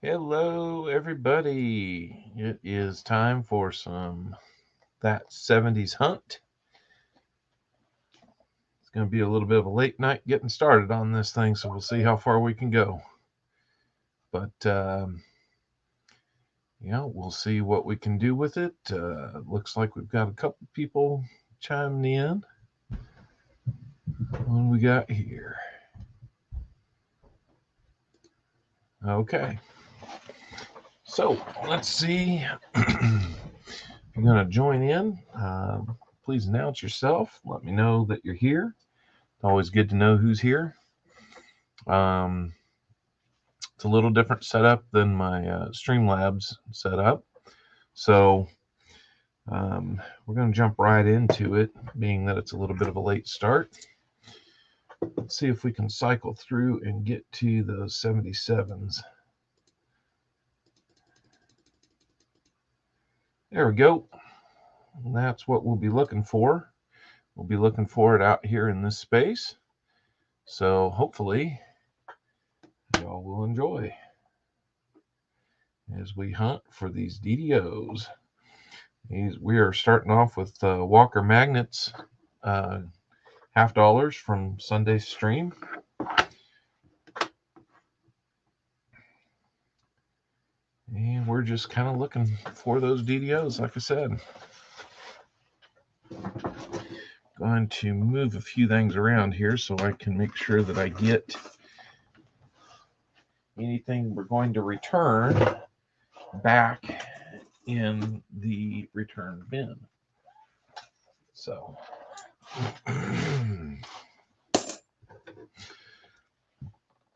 Hello, everybody. It is time for that 70s hunt. It's going to be a little bit of a late night getting started on this thing, so we'll see how far we can go. But, we'll see what we can do with it. Looks like we've got a couple people chiming in. What do we got here? Okay. So, let's see. You're going to join in. Please announce yourself. Let me know that you're here. It's always good to know who's here. It's a little different setup than my Streamlabs setup. So we're going to jump right into it, being that it's a little bit of a late start. Let's see if we can cycle through and get to those 77s. There we go. And that's what we'll be looking for. We'll be looking for it out here in this space. So hopefully y'all will enjoy as we hunt for these DDOs. We are starting off with Walker Magnets, $50 from Sunday's stream. And we're just kind of looking for those DDOs, like I said. Going to move a few things around here so I can make sure that I get anything we're going to return back in the return bin. So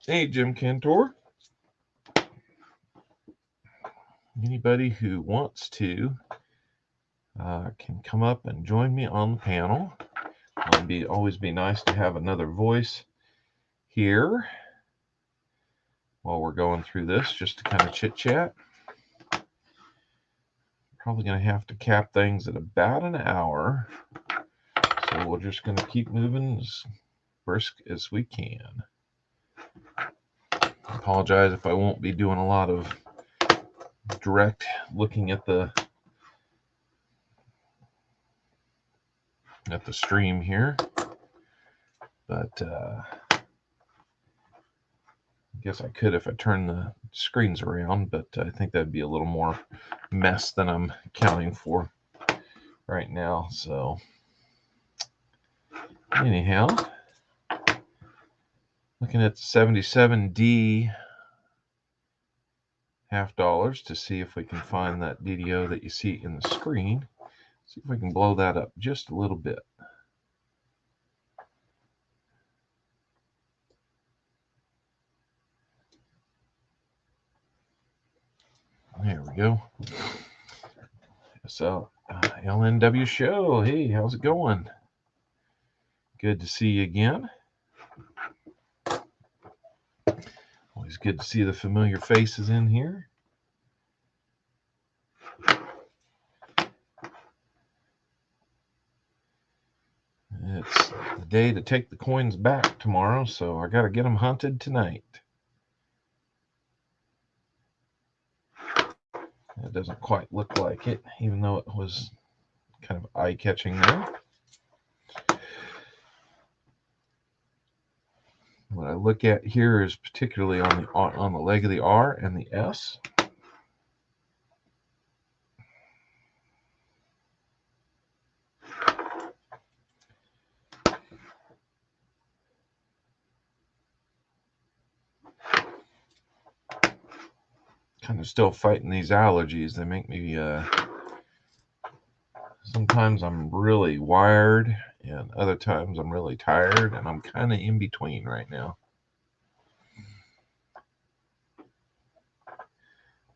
hey, Jim Cantor. Anybody who wants to can come up and join me on the panel. It'd always be nice to have another voice here while we're going through this, just to kind of chit chat. Probably going to have to cap things at about an hour, so we're just going to keep moving as brisk as we can. I apologize if I won't be doing a lot of direct looking at the stream here, but I guess I could if I turn the screens around, but I think that'd be a little more mess than I'm accounting for right now. So anyhow, looking at the 77D $50 to see if we can find that DDO that you see in the screen. See if we can blow that up just a little bit. There we go. So, LNW show. Hey, how's it going? Good to see you again. Always good to see the familiar faces in here. It's the day to take the coins back tomorrow, so I got to get them hunted tonight. It doesn't quite look like it, even though it was kind of eye-catching there. What I look at here is particularly on the leg of the R and the S. Kind of still fighting these allergies. They make me sometimes I'm really wired and other times I'm really tired, and I'm kind of in between right now.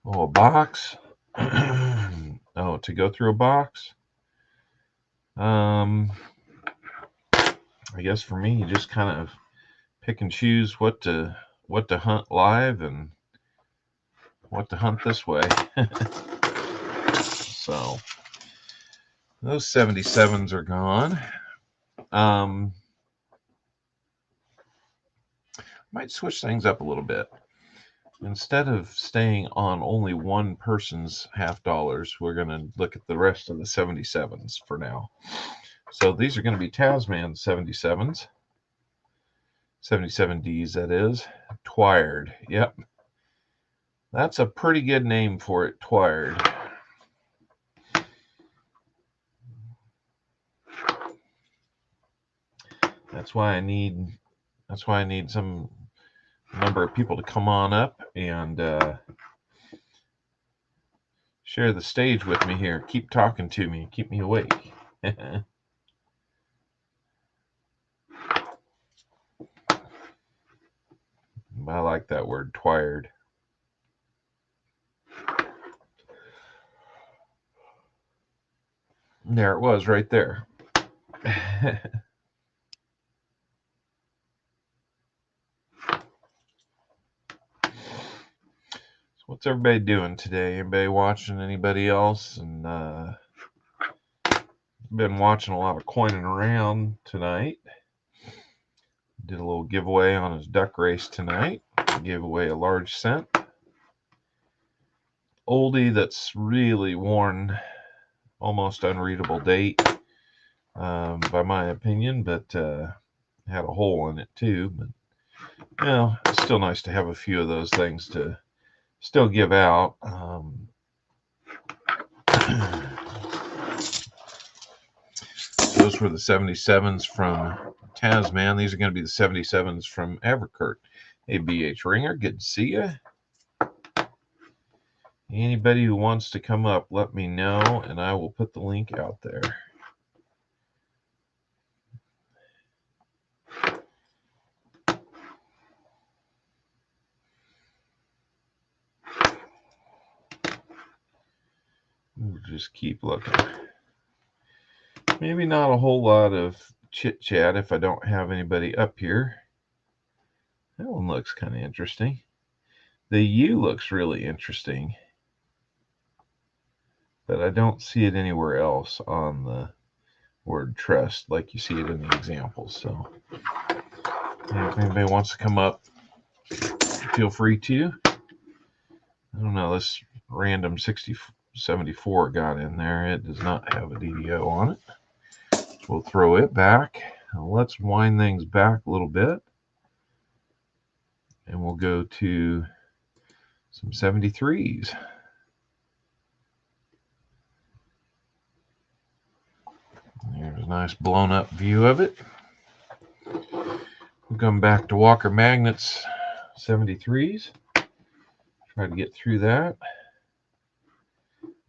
Oh, a box. Oh, to go through a box. I guess for me, you just kind of pick and choose what to hunt live and what to hunt this way. So those 77s are gone. Might switch things up a little bit. instead of staying on only one person's half dollars, we're going to look at the rest of the 77s for now. So these are going to be Tazman 77s. 77Ds, that is. Twired. Yep. That's a pretty good name for it, Twired. That's why I need some number of people to come on up and share the stage with me here. Keep talking to me. Keep me awake. I like that word, twired. There it was right there. So what's everybody doing today? Anybody watching anybody else? And been watching a lot of coining around tonight. Did a little giveaway on his duck race tonight. Gave away a large cent. Oldie that's really worn, almost unreadable date, by my opinion, but had a hole in it too. But you know, it's still nice to have a few of those things to still give out. Those were the 77s from Tazman. These are going to be the 77s from Avardcurt. Hey, BH Ringer, good to see you. Anybody who wants to come up, let me know, and I will put the link out there. We'll just keep looking. Maybe not a whole lot of chit-chat if I don't have anybody up here. That one looks kind of interesting. The U looks really interesting, but I don't see it anywhere else on the word trust like you see it in the examples. So if anybody wants to come up, feel free to. I don't know, this random 74 got in there. It does not have a DDO on it. So we'll throw it back. Now let's wind things back a little bit. And we'll go to some 73s. There's a nice blown up view of it. We'll come back to Walker Magnets 73s. Try to get through that.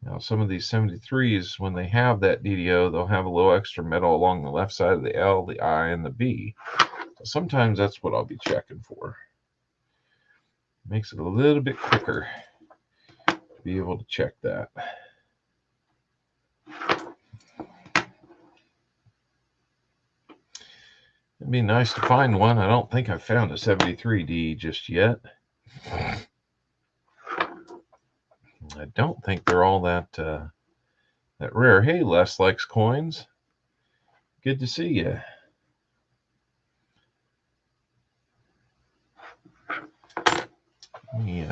Now some of these 73s, when they have that DDO, they'll have a little extra metal along the left side of the L, the I, and the B. So sometimes that's what I'll be checking for. Makes it a little bit quicker to be able to check that. It'd be nice to find one. I don't think I've found a 73D just yet. I don't think they're all that rare. Hey, Les likes coins. Good to see you. Let me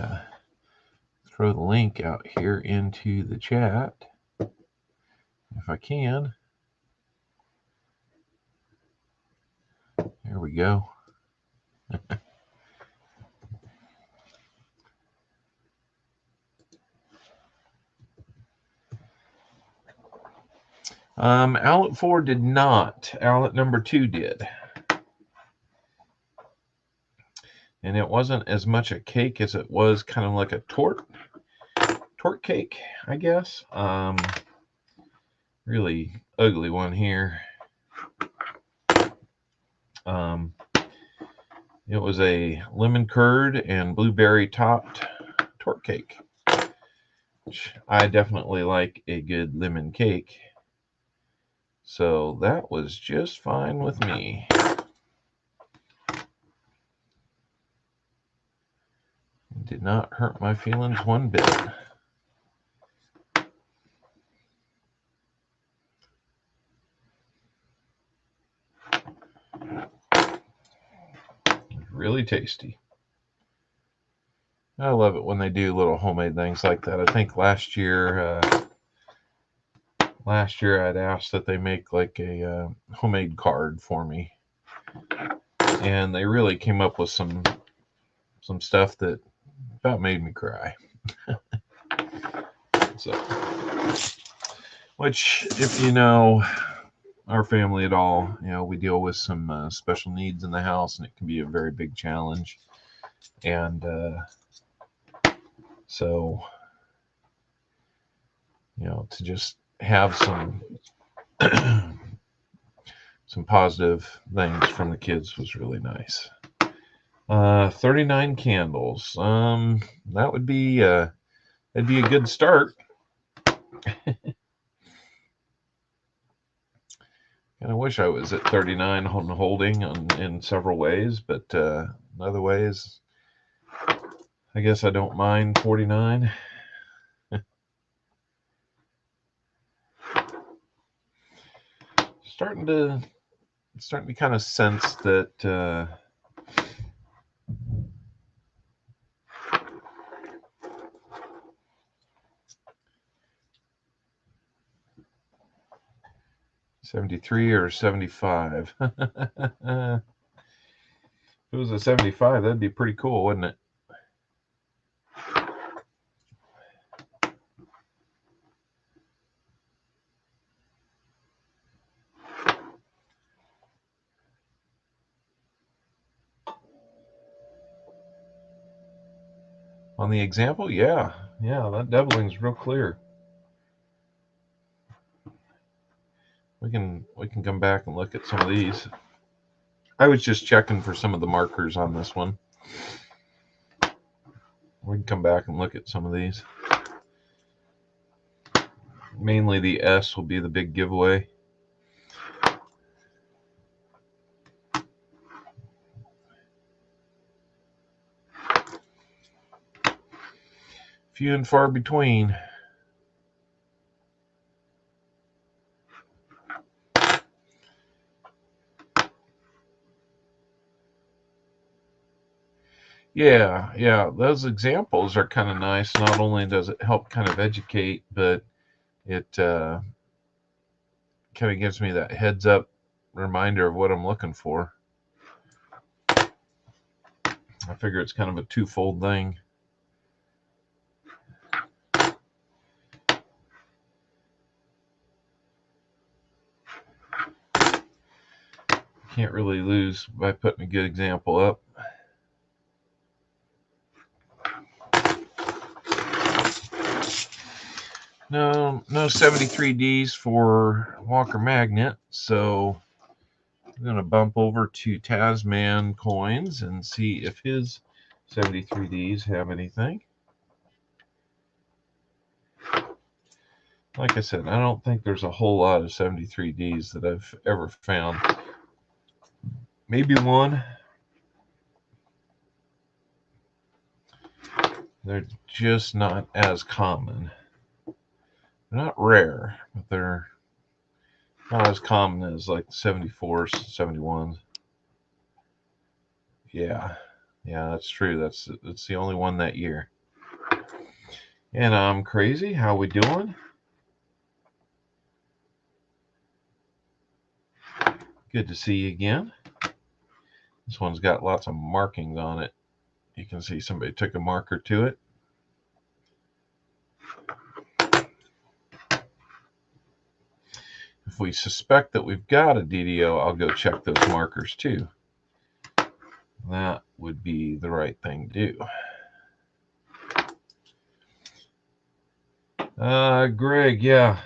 throw the link out here into the chat if I can. There we go. Outlet 4 did not. Outlet number 2 did. And it wasn't as much a cake as it was kind of like a torte cake, I guess. Really ugly one here. It was a lemon curd and blueberry topped torte cake, which I definitely like a good lemon cake. So that was just fine with me. It did not hurt my feelings one bit. Really tasty. I love it when they do little homemade things like that. I think last year I'd asked that they make like a homemade card for me, and they really came up with some stuff that about made me cry. So, which, if you know our family at all, we deal with some special needs in the house, and it can be a very big challenge. And so, to just have some some positive things from the kids was really nice. 39 candles. That would be that'd be a good start. And I wish I was at 39 holding in several ways, but in other ways, I guess I don't mind 49. Starting to kind of sense that 73 or 75. If it was a 75, that'd be pretty cool, wouldn't it? On the example, yeah, that doubling's real clear. We can come back and look at some of these. I was just checking for some of the markers on this one. We can come back and look at some of these. Mainly the S will be the big giveaway. Few and far between. Yeah, those examples are kind of nice. Not only does it help kind of educate, but it kind of gives me that heads up reminder of what I'm looking for. I figure it's kind of a twofold thing. Can't really lose by putting a good example up. No 73Ds for Walker Magnet, so I'm going to bump over to Tazman coins and see if his 73Ds have anything. Like I said, I don't think there's a whole lot of 73Ds that I've ever found. Maybe one. They're just not as common. They're not rare, but they're not as common as like 74s, 71s. Yeah, that's true. That's the only one that year. And I'm crazy. How we doing? Good to see you again. This one's got lots of markings on it. You can see somebody took a marker to it. If we suspect that we've got a DDO, I'll go check those markers too. That would be the right thing to do. Greg, yeah.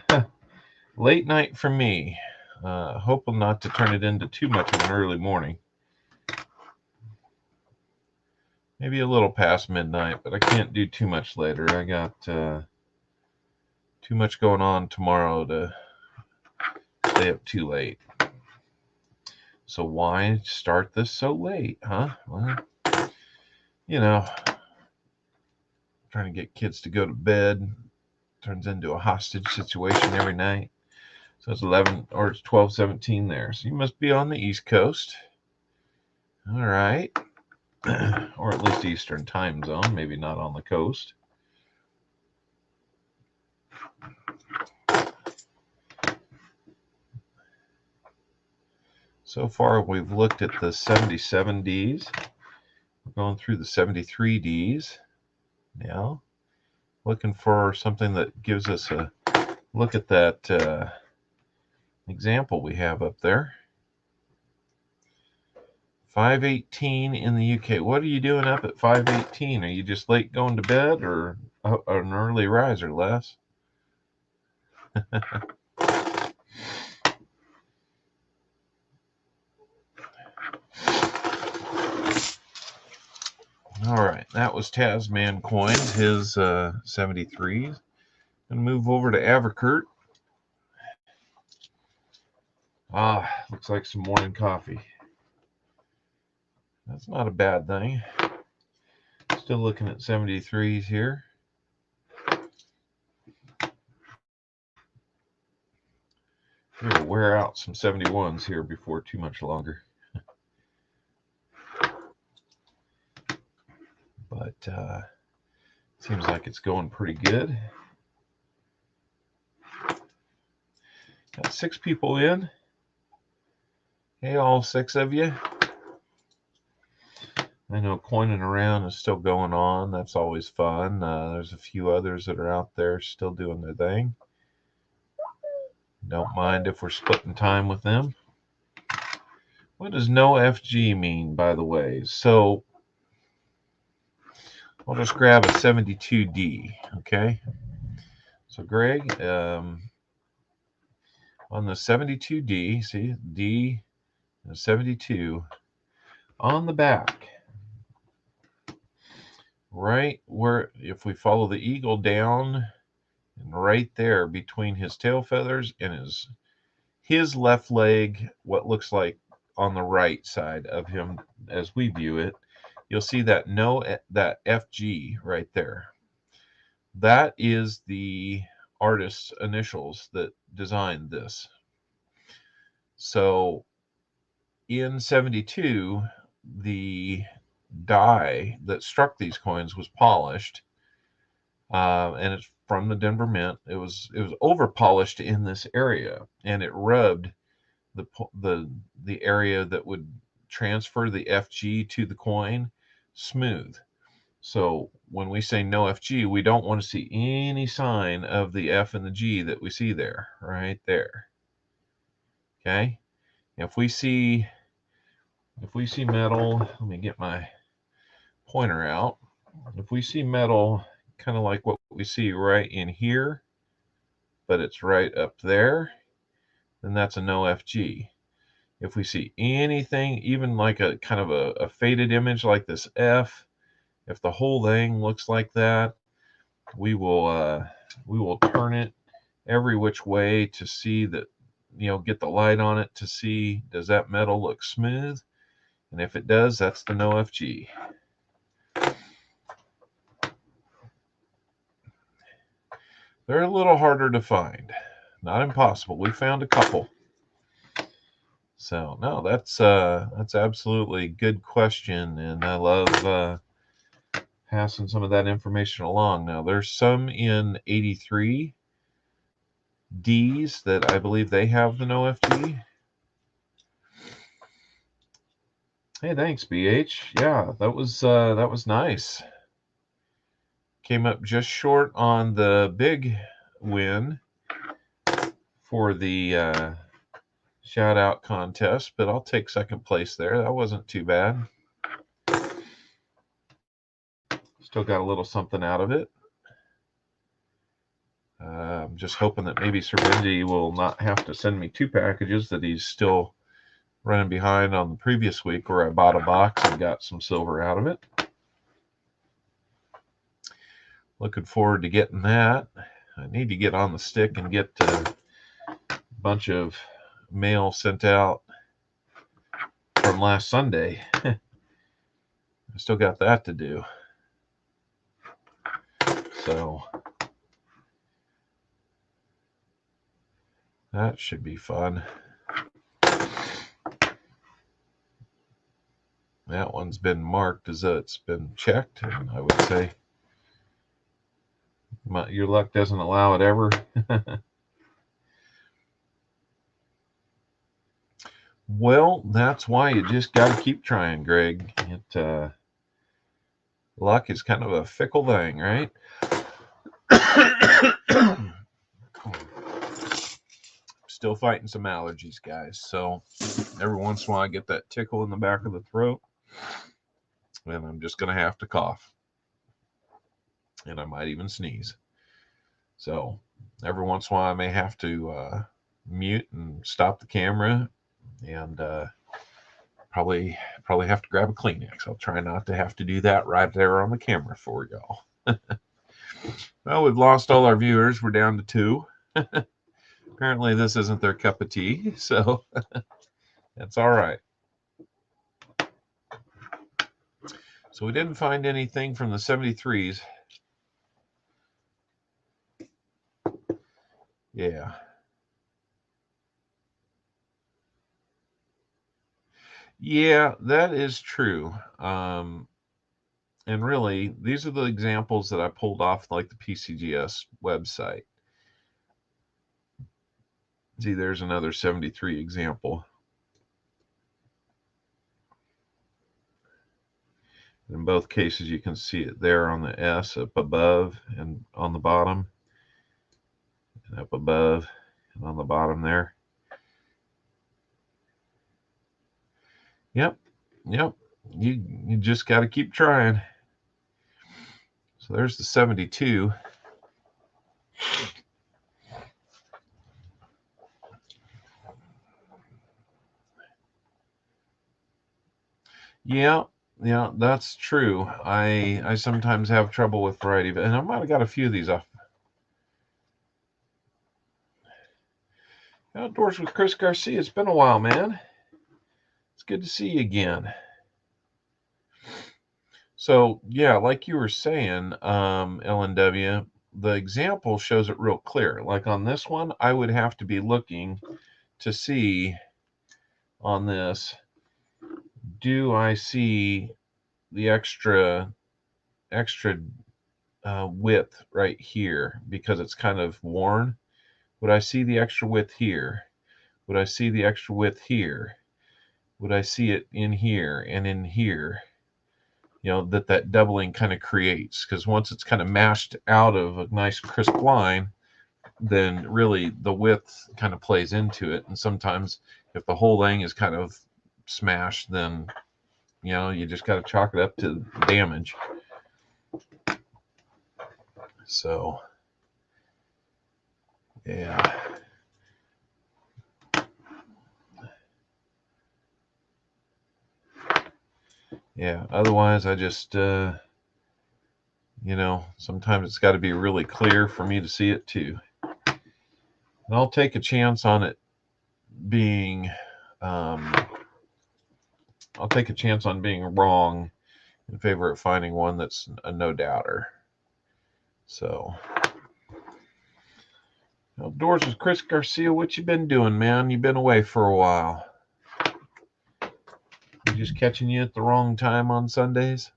Late night for me. Hoping not to turn it into too much of an early morning. Maybe a little past midnight, but I can't do too much later. I got too much going on tomorrow to stay up too late. So why start this so late, huh? Well, trying to get kids to go to bed turns into a hostage situation every night. So it's 11 or it's 12:17 there. So you must be on the East Coast. All right. or at least Eastern time zone, maybe not on the coast. So far, we've looked at the 77Ds. We're going through the 73Ds now, looking for something that gives us a look at that example we have up there. 5:18 in the UK. What are you doing up at 5:18? Are you just late going to bed, or an early riser, Les? All right, that was Tazman coins, his 73s. And move over to Avardcurt. Looks like some morning coffee. That's not a bad thing. Still looking at 73s here. We'll wear out some 71s here before too much longer. But seems like it's going pretty good. Got 6 people in. Hey, all 6 of you. I know coining around is still going on. That's always fun. There's a few others that are out there still doing their thing. Don't mind if we're splitting time with them. What does no FG mean, by the way? So I'll just grab a 72D, okay? So Greg, on the 72D, see, D and 72, on the back, right where, if we follow the eagle down, and right there between his tail feathers and his left leg, what looks like on the right side of him as we view it, you'll see that that FG right there. That is the artist's initials that designed this. So in 72, the die that struck these coins was polished, and it's from the Denver Mint. It was over polished in this area, and it rubbed the area that would transfer the FG to the coin smooth. So when we say no FG, we don't want to see any sign of the F and the G that we see there, right there. Okay. If we see metal, let me get my pointer out. If we see metal, kind of like what we see right in here, but it's right up there, then that's a no FG. If we see anything, even like a kind of a faded image like this F, if the whole thing looks like that, we will turn it every which way to see that, get the light on it to see, does that metal look smooth? And if it does, that's the no FG. They're a little harder to find. Not impossible. We found a couple. So no, that's absolutely good question, and I love passing some of that information along. Now there's some in 83 Ds that I believe they have the no FG. Hey, thanks, BH. Yeah, that was nice. Came up just short on the big win for the shout out contest, but I'll take second place there. That wasn't too bad. Still got a little something out of it. I'm just hoping that maybe Sir Benji will not have to send me 2 packages, that he's still running behind on the previous week where I bought a box and got some silver out of it. Looking forward to getting that. I need to get on the stick and get a bunch of mail sent out from last Sunday. I still got that to do. So that should be fun. That one's been marked as though it's been checked, and I would say your luck doesn't allow it ever. Well, that's why you just got to keep trying, Greg. Luck is kind of a fickle thing, right? Still fighting some allergies, guys. So every once in a while I get that tickle in the back of the throat, and I'm just going to have to cough. And I might even sneeze. So every once in a while I may have to mute and stop the camera, and probably have to grab a Kleenex. I'll try not to have to do that right there on the camera for y'all. Well, we've lost all our viewers. We're down to 2. Apparently this isn't their cup of tea, so that's all right. So we didn't find anything from the 73s. Yeah. Yeah, that is true. And really, these are the examples that I pulled off like the PCGS website. See, there's another 73 example. In both cases, you can see it there on the S up above and on the bottom, and up above and on the bottom there. Yep. You just got to keep trying. So there's the 72. Yeah, that's true. I sometimes have trouble with variety, and I might have got a few of these off. Outdoors with Chris Garcia. It's been a while, man. It's good to see you again. So yeah, like you were saying, LNW, the example shows it real clear. Like on this one, I would have to be looking to see on this, do I see the extra width right here because it's kind of worn? Would I see the extra width here? Would I see the extra width here? Would I see it in here and in here? You know, that doubling kind of creates, because once it's kind of mashed out of a nice crisp line, then really the width kind of plays into it. And sometimes if the whole thing is kind of smashed, then you just got to chalk it up to damage. So yeah. Yeah, otherwise I just sometimes it's got to be really clear for me to see it too. And I'll take a chance on it being wrong in favor of finding one that's a no doubter. So Outdoors with Chris Garcia, what you been doing, man? You been away for a while. I'm just catching you at the wrong time on Sundays.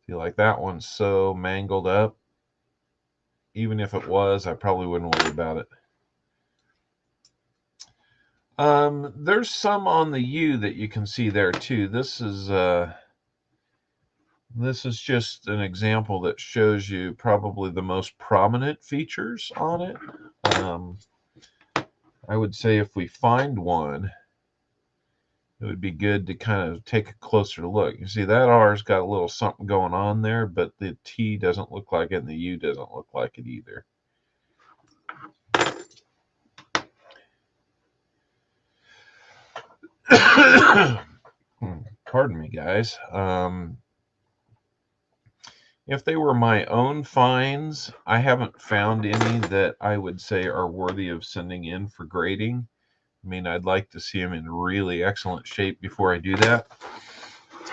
Feel like that one's so mangled up. Even if it was, I probably wouldn't worry about it. There's some on the U that you can see there too. This is just an example that shows you probably the most prominent features on it. I would say if we find one, it would be good to kind of take a closer look. You see that R's got a little something going on there, but the T doesn't look like it and the U doesn't look like it either. Pardon me, guys. If they were my own finds, I haven't found any that I would say are worthy of sending in for grading. I mean, I'd like to see them in really excellent shape before I do that.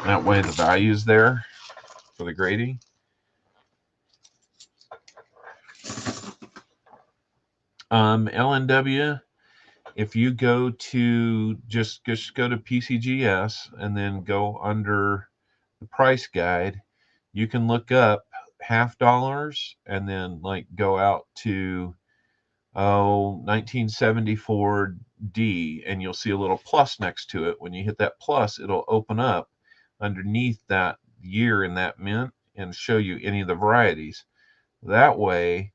That way the value's there for the grading. LNW, if you go to just go to PCGS and then go under the price guide, you can look up $half and then like go out to 1974D, and you'll see a little plus next to it. When you hit that plus, it'll open up underneath that year in that mint and show you any of the varieties. That way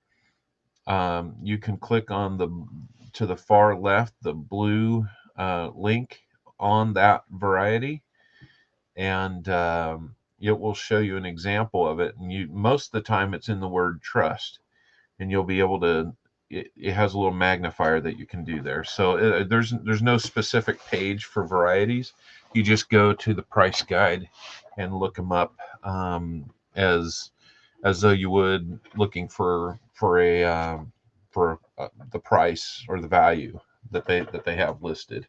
you can click on to the far left, the blue link on that variety, and it will show you an example of it. And most of the time it's in the word trust, and you'll be able to, it has a little magnifier that you can do there. So there's no specific page for varieties. You just go to the price guide and look them up as though you would looking for the price or the value that they have listed.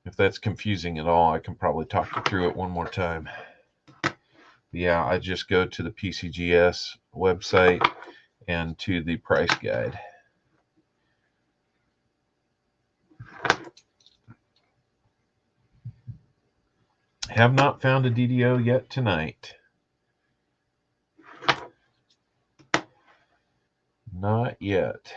If that's confusing at all, I can probably talk you through it one more time. Yeah, I just go to the PCGS website and to the price guide. Have not found a DDO yet tonight. Not yet.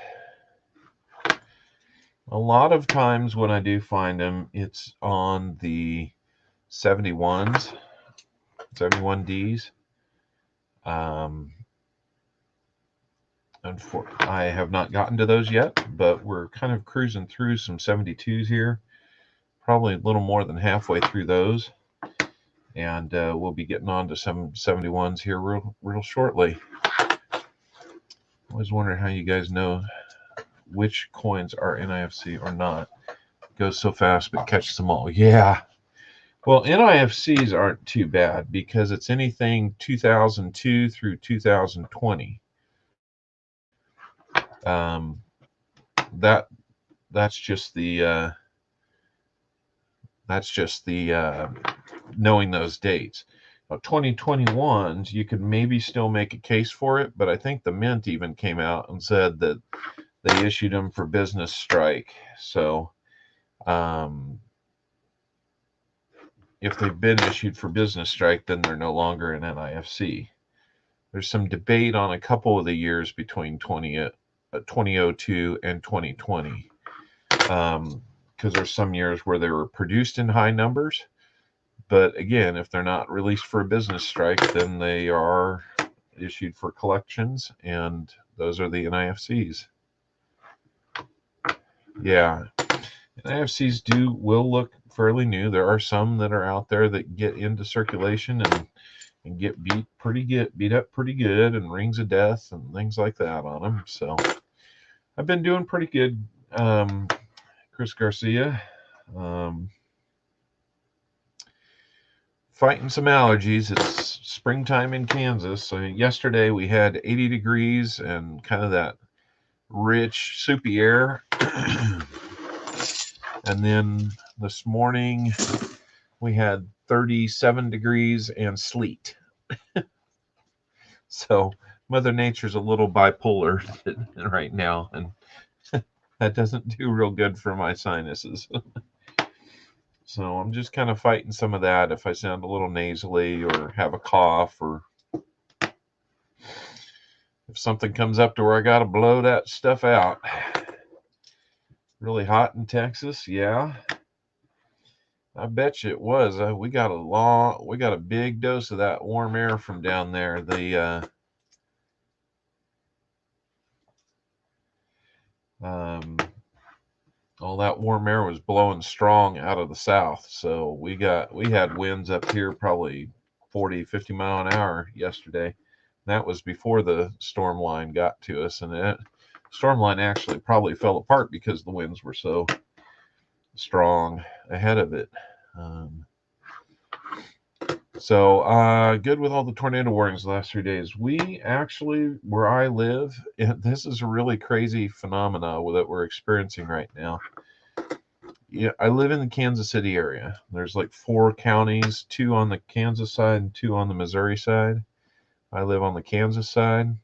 A lot of times when I do find them, it's on the 71s, 71Ds. I have not gotten to those yet, but we're kind of cruising through some 72s here. Probably a little more than halfway through those. And we'll be getting on to some 71s here real shortly. I always wonder how you guys know which coins are NIFC or not. It goes so fast, but catches them all. Yeah. Well, NIFCs aren't too bad because it's anything 2002 through 2020. That's just the knowing those dates. Now, 2021s, you could maybe still make a case for it, but I think the Mint even came out and said that they issued them for business strike. So if they've been issued for business strike, then they're no longer an NIFC. There's some debate on a couple of the years between 2002 and 2020, because there's some years where they were produced in high numbers. But again, if they're not released for a business strike, then they are issued for collections, and those are the NIFCs. Yeah, NIFCs will look fairly new. There are some that are out there that get into circulation and get beat up pretty good, and rings of death and things like that on them. So I've been doing pretty good, Chris Garcia. Fighting some allergies. It's springtime in Kansas. So yesterday we had 80 degrees and kind of that rich, soupy air. And then this morning we had 37 degrees and sleet. So Mother Nature's a little bipolar right now, and that doesn't do real good for my sinuses. So I'm just kind of fighting some of that if I sound a little nasally or have a cough, or if something comes up to where I got to blow that stuff out. Really hot in Texas, yeah. I bet you it was. We got a big dose of that warm air from down there. All that warm air was blowing strong out of the south, so we had winds up here probably 40, 50 mile an hour yesterday. That was before the storm line got to us, and that storm line actually probably fell apart because the winds were so strong ahead of it. So good with all the tornado warnings the last 3 days. We actually, where I live, this is a really crazy phenomena that we're experiencing right now. Yeah, I live in the Kansas City area. There's like 4 counties, 2 on the Kansas side and 2 on the Missouri side. I live on the Kansas side.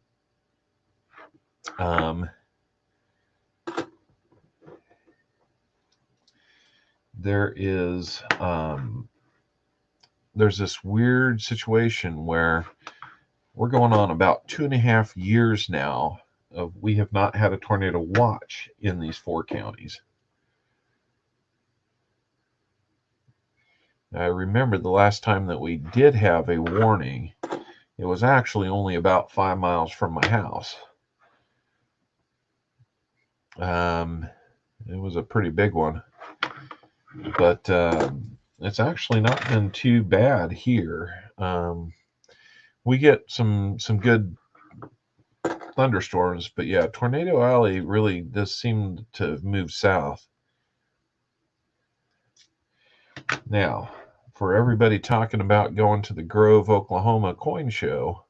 There's this weird situation where we're going on about 2.5 years now of we have not had a tornado watch in these 4 counties. I remember the last time that we did have a warning, it was actually only about 5 miles from my house. It was a pretty big one, but it's actually not been too bad here. We get some good thunderstorms, but yeah, Tornado Alley really does seem to move south. Now, for everybody talking about going to the Grove, Oklahoma coin show,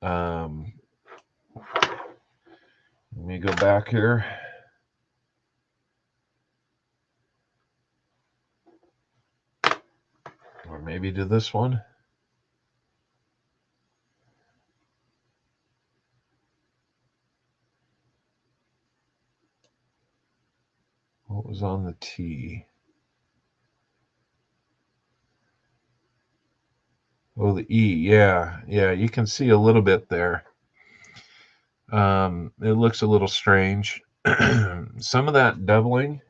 let me go back here. Or maybe to this one. What was on the T? Oh, the E. Yeah, you can see a little bit there. It looks a little strange. Some of that doubling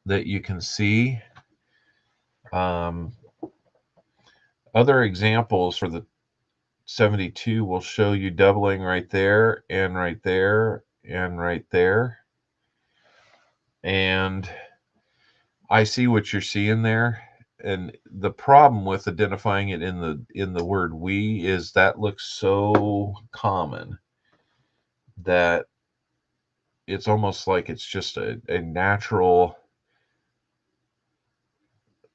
that you can see. Other examples for the 72 will show you doubling right there and right there and right there. And I see what you're seeing there. And the problem with identifying it in the word we is that looks so common that it's almost like it's just a natural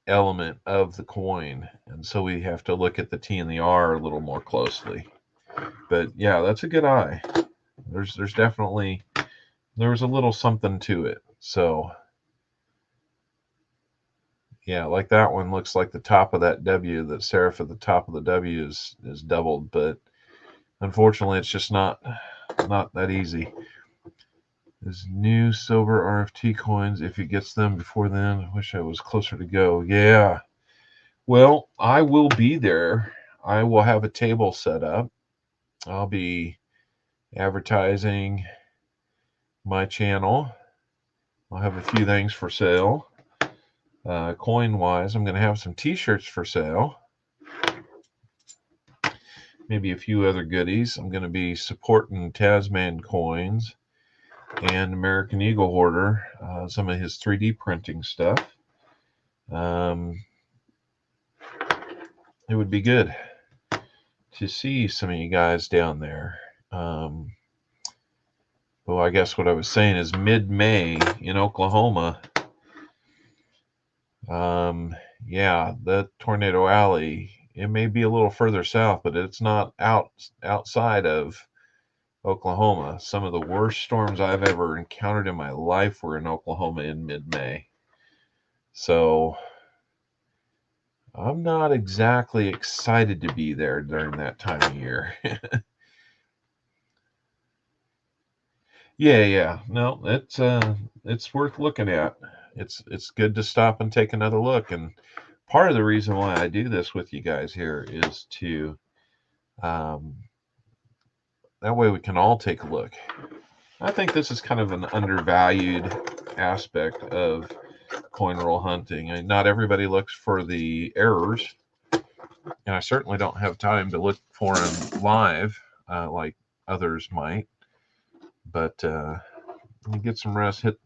element of the coin. And so we have to look at the T and the R a little more closely. But yeah, that's a good eye. There's definitely, there was a little something to it. So yeah, like that one looks like the top of that W, that serif at the top of the W is doubled, but unfortunately it's just not that easy. There's new silver RFT coins. If he gets them before then, I wish I was closer to go. Yeah. Well, I will be there. I will have a table set up. I'll be advertising my channel. I'll have a few things for sale. Coin-wise, I'm going to have some t-shirts for sale. Maybe a few other goodies. I'm going to be supporting Tazman coins and American Eagle Hoarder, some of his 3D printing stuff. It would be good to see some of you guys down there. Well, I guess what I was saying is mid-May in Oklahoma. Yeah, the Tornado Alley, it may be a little further south, but it's not outside of Oklahoma. Some of the worst storms I've ever encountered in my life were in Oklahoma in mid-May. So I'm not exactly excited to be there during that time of year. Yeah. No, it's worth looking at. It's good to stop and take another look. And part of the reason why I do this with you guys here is to that way we can all take a look. I think this is kind of an undervalued aspect of coin roll hunting. And not everybody looks for the errors, and I certainly don't have time to look for them live like others might. But get some rest. Hit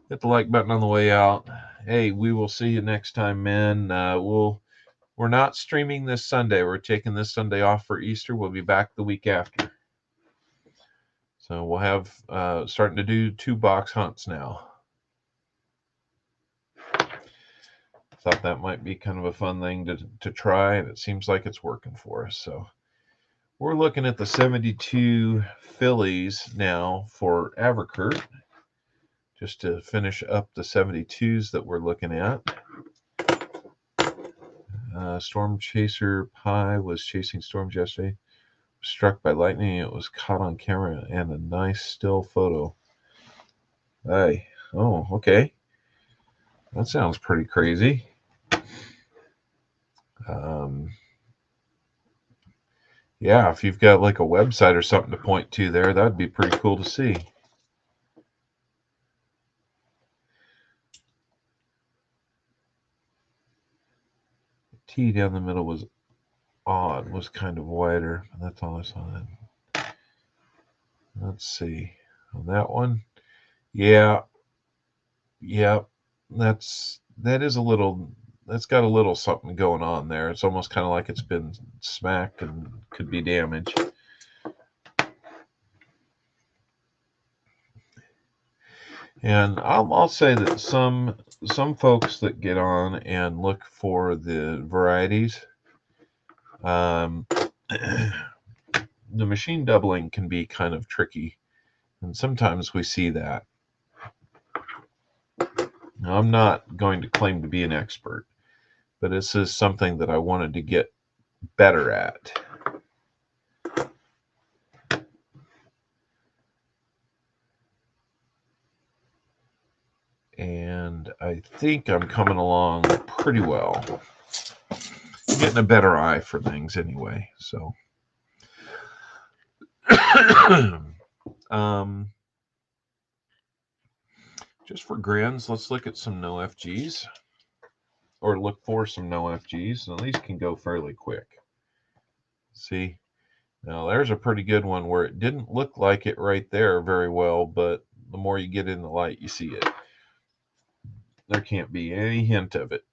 the like button on the way out. Hey, we will see you next time, men. We're not streaming this Sunday. We're taking this Sunday off for Easter. We'll be back the week after. So we'll have starting to do 2 box hunts now. thought that might be kind of a fun thing to try, and it seems like it's working for us. So we're looking at the 72 fillies now for Avardcurt, just to finish up the 72s that we're looking at. Storm Chaser Pie was chasing storms yesterday. Struck by lightning. It was caught on camera and a nice still photo. Hey, oh, okay. That sounds pretty crazy. Yeah, if you've got like a website or something to point to there, that'd be pretty cool to see. The T down the middle was odd, was kind of wider. That's all I saw that. Let's see. On that one, yeah, that is a little, that's got a little something going on there. It's almost kind of like it's been smacked and could be damaged. And I'll say that some folks that get on and look for the varieties, the machine doubling can be kind of tricky, and sometimes we see that. Now, I'm not going to claim to be an expert, but this is something that I wanted to get better at. And I think I'm coming along pretty well. I'm getting a better eye for things anyway. So, just for grins, let's look at some no FGs, or look for some no FGs, and these can go fairly quick. See, now there's a pretty good one where it didn't look like it right there very well, but the more you get in the light, you see it. There can't be any hint of it.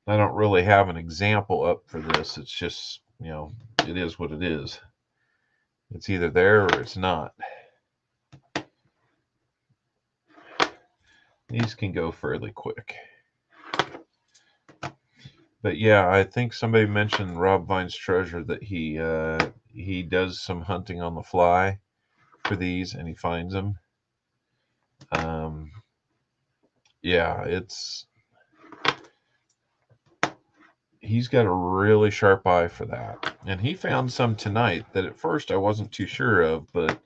I don't really have an example up for this. It's just, you know, it is what it is. It's either there or it's not. These can go fairly quick. But yeah, I think somebody mentioned Rob Vine's Treasure, that he does some hunting on the fly for these, and he finds them. Yeah, he's got a really sharp eye for that. And he found some tonight that at first I wasn't too sure of, but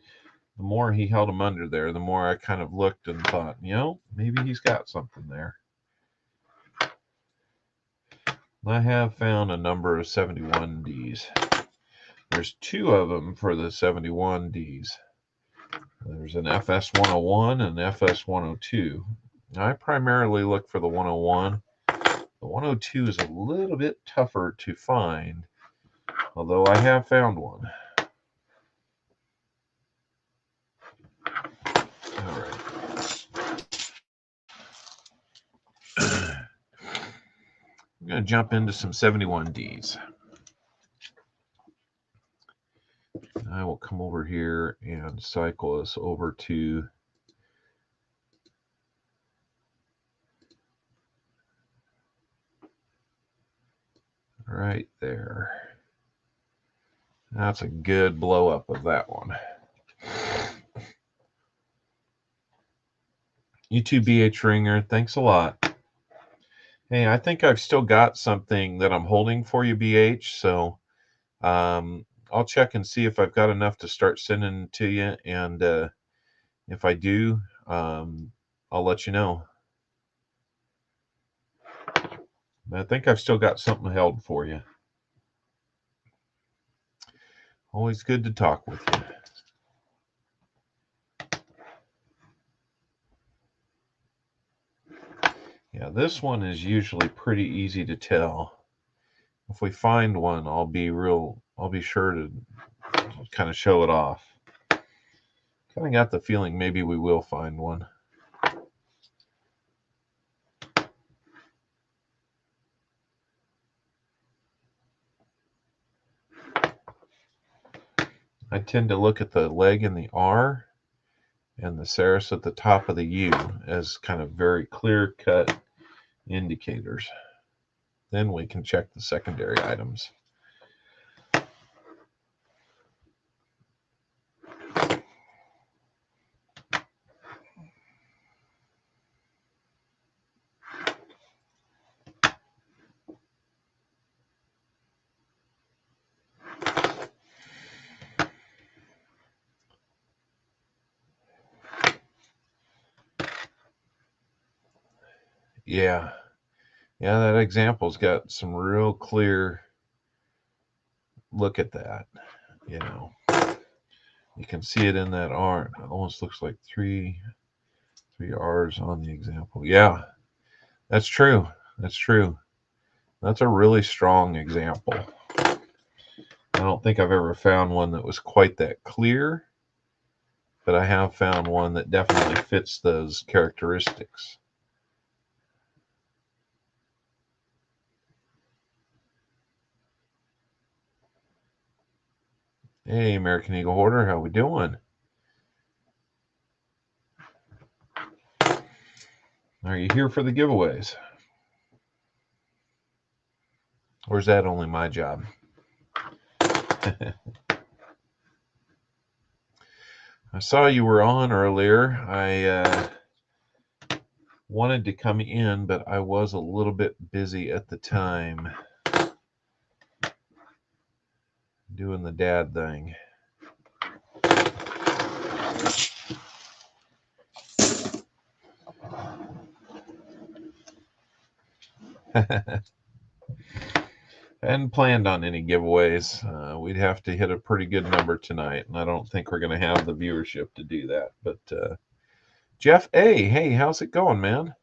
the more he held them under there, the more I kind of looked and thought, you know, maybe he's got something there. I have found a number of 71Ds. There's two of them for the 71Ds. There's an FS101 and FS102. I primarily look for the 101. The 102 is a little bit tougher to find, although I have found one. All right. I'm going to jump into some 71Ds. I will come over here and cycle us over to right there. That's a good blow up of that one. You too, BH Ringer. Thanks a lot. Hey, I think I've still got something that I'm holding for you, BH. So I'll check and see if I've got enough to start sending to you. And if I do, I'll let you know. I think I've still got something held for you. Always good to talk with you. Yeah, this one is usually pretty easy to tell. If we find one, I'll be sure to kind of show it off. Kind of got the feeling maybe we will find one. I tend to look at the leg and the R and the Ceres at the top of the U as kind of very clear-cut indicators. Then we can check the secondary items. Yeah, that example's got some real clear look at that. You know, you can see it in that R. It almost looks like three R's on the example. Yeah, that's true. That's true. That's a really strong example. I don't think I've ever found one that was quite that clear, but I have found one that definitely fits those characteristics. Hey, American Eagle Hoarder, how we doing? Are you here for the giveaways? Or is that only my job? I saw you were on earlier. I wanted to come in, but I was a little bit busy at the time doing the dad thing. Hadn't planned on any giveaways. We'd have to hit a pretty good number tonight, and I don't think we're going to have the viewership to do that. But Jeff A, hey, how's it going, man?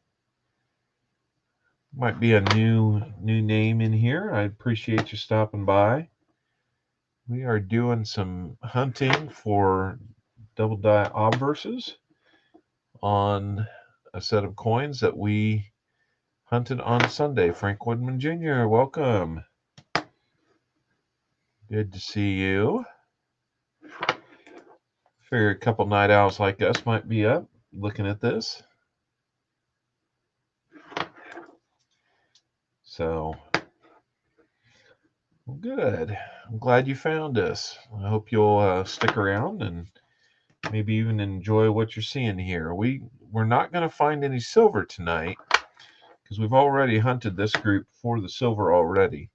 Might be a new name in here. I appreciate you stopping by. We are doing some hunting for double die obverses on a set of coins that we hunted on Sunday. Frank Woodman Jr., welcome. Good to see you. Figure a couple night owls like us might be up looking at this. So, well, good. I'm glad you found us. I hope you'll stick around and maybe even enjoy what you're seeing here. We're not going to find any silver tonight because we've already hunted this group for the silver already.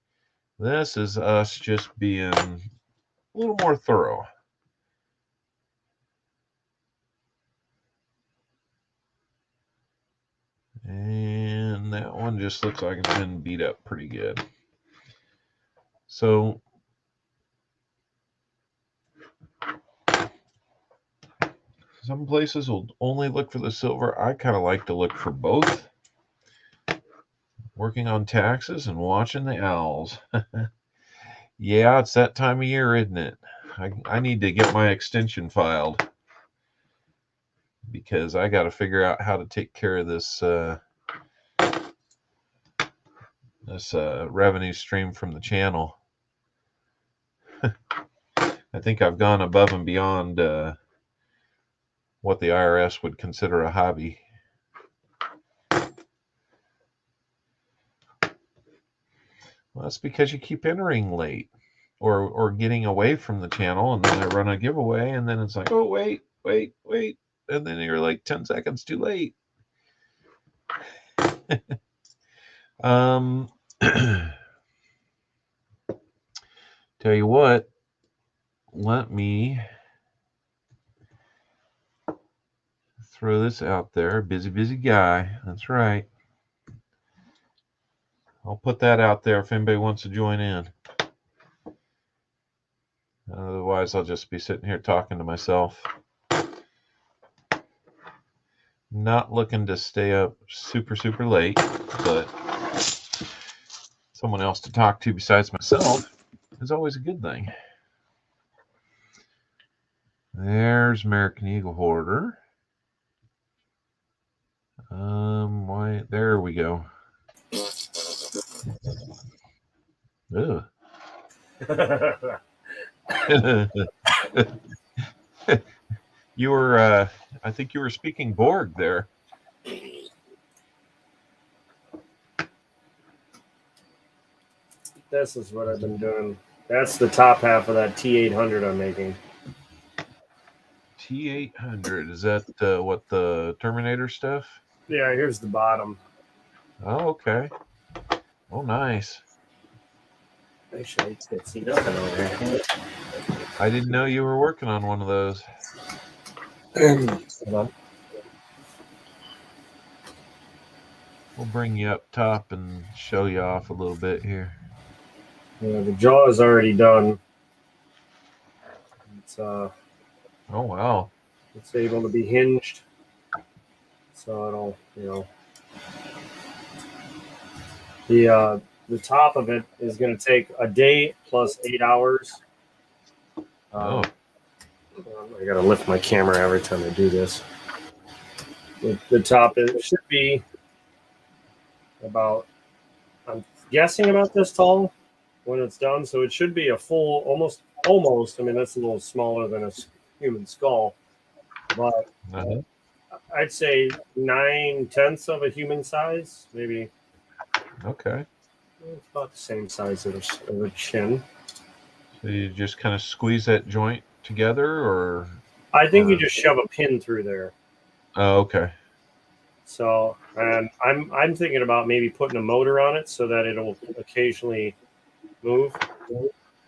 This is us just being a little more thorough. And that one just looks like it's been beat up pretty good. So some places will only look for the silver. I kind of like to look for both. Working on taxes and watching the owls. Yeah, it's that time of year, isn't it? I need to get my extension filed because I got to figure out how to take care of this revenue stream from the channel. I think I've gone above and beyond what the IRS would consider a hobby. Well, that's because you keep entering late or getting away from the channel, and then I run a giveaway, and then it's like, oh, wait. And then you're like 10 seconds too late. Tell you what, let me throw this out there. Busy guy. That's right. I'll put that out there if anybody wants to join in. Otherwise, I'll just be sitting here talking to myself. Not looking to stay up super late, but someone else to talk to besides myself is always a good thing. There's American Eagle Hoarder. There we go. Ugh. You were, I think you were speaking Borg there. This is what I've been doing. That's the top half of that T800 I'm making. T800, is that what, the Terminator stuff? Yeah, here's the bottom. Oh, okay. Oh, nice. Actually, I can't see nothing over here. I didn't know you were working on one of those. Hold on. We'll bring you up top and show you off a little bit here. Yeah, the jaw is already done. It's Oh, wow. it's able to be hinged, so it'll, you know, the top of it is going to take a day plus 8 hours. Oh. I gotta lift my camera every time I do this. The top, it should be about, I'm guessing about this tall when it's done. So it should be a full, almost. I mean, that's a little smaller than a human skull, but I'd say 9/10 of a human size, maybe. Okay. It's about the same size of a chin. So you just kind of squeeze that joint together, or? I think you just shove a pin through there. Oh, okay. So, and I'm thinking about maybe putting a motor on it so that it'll occasionally move,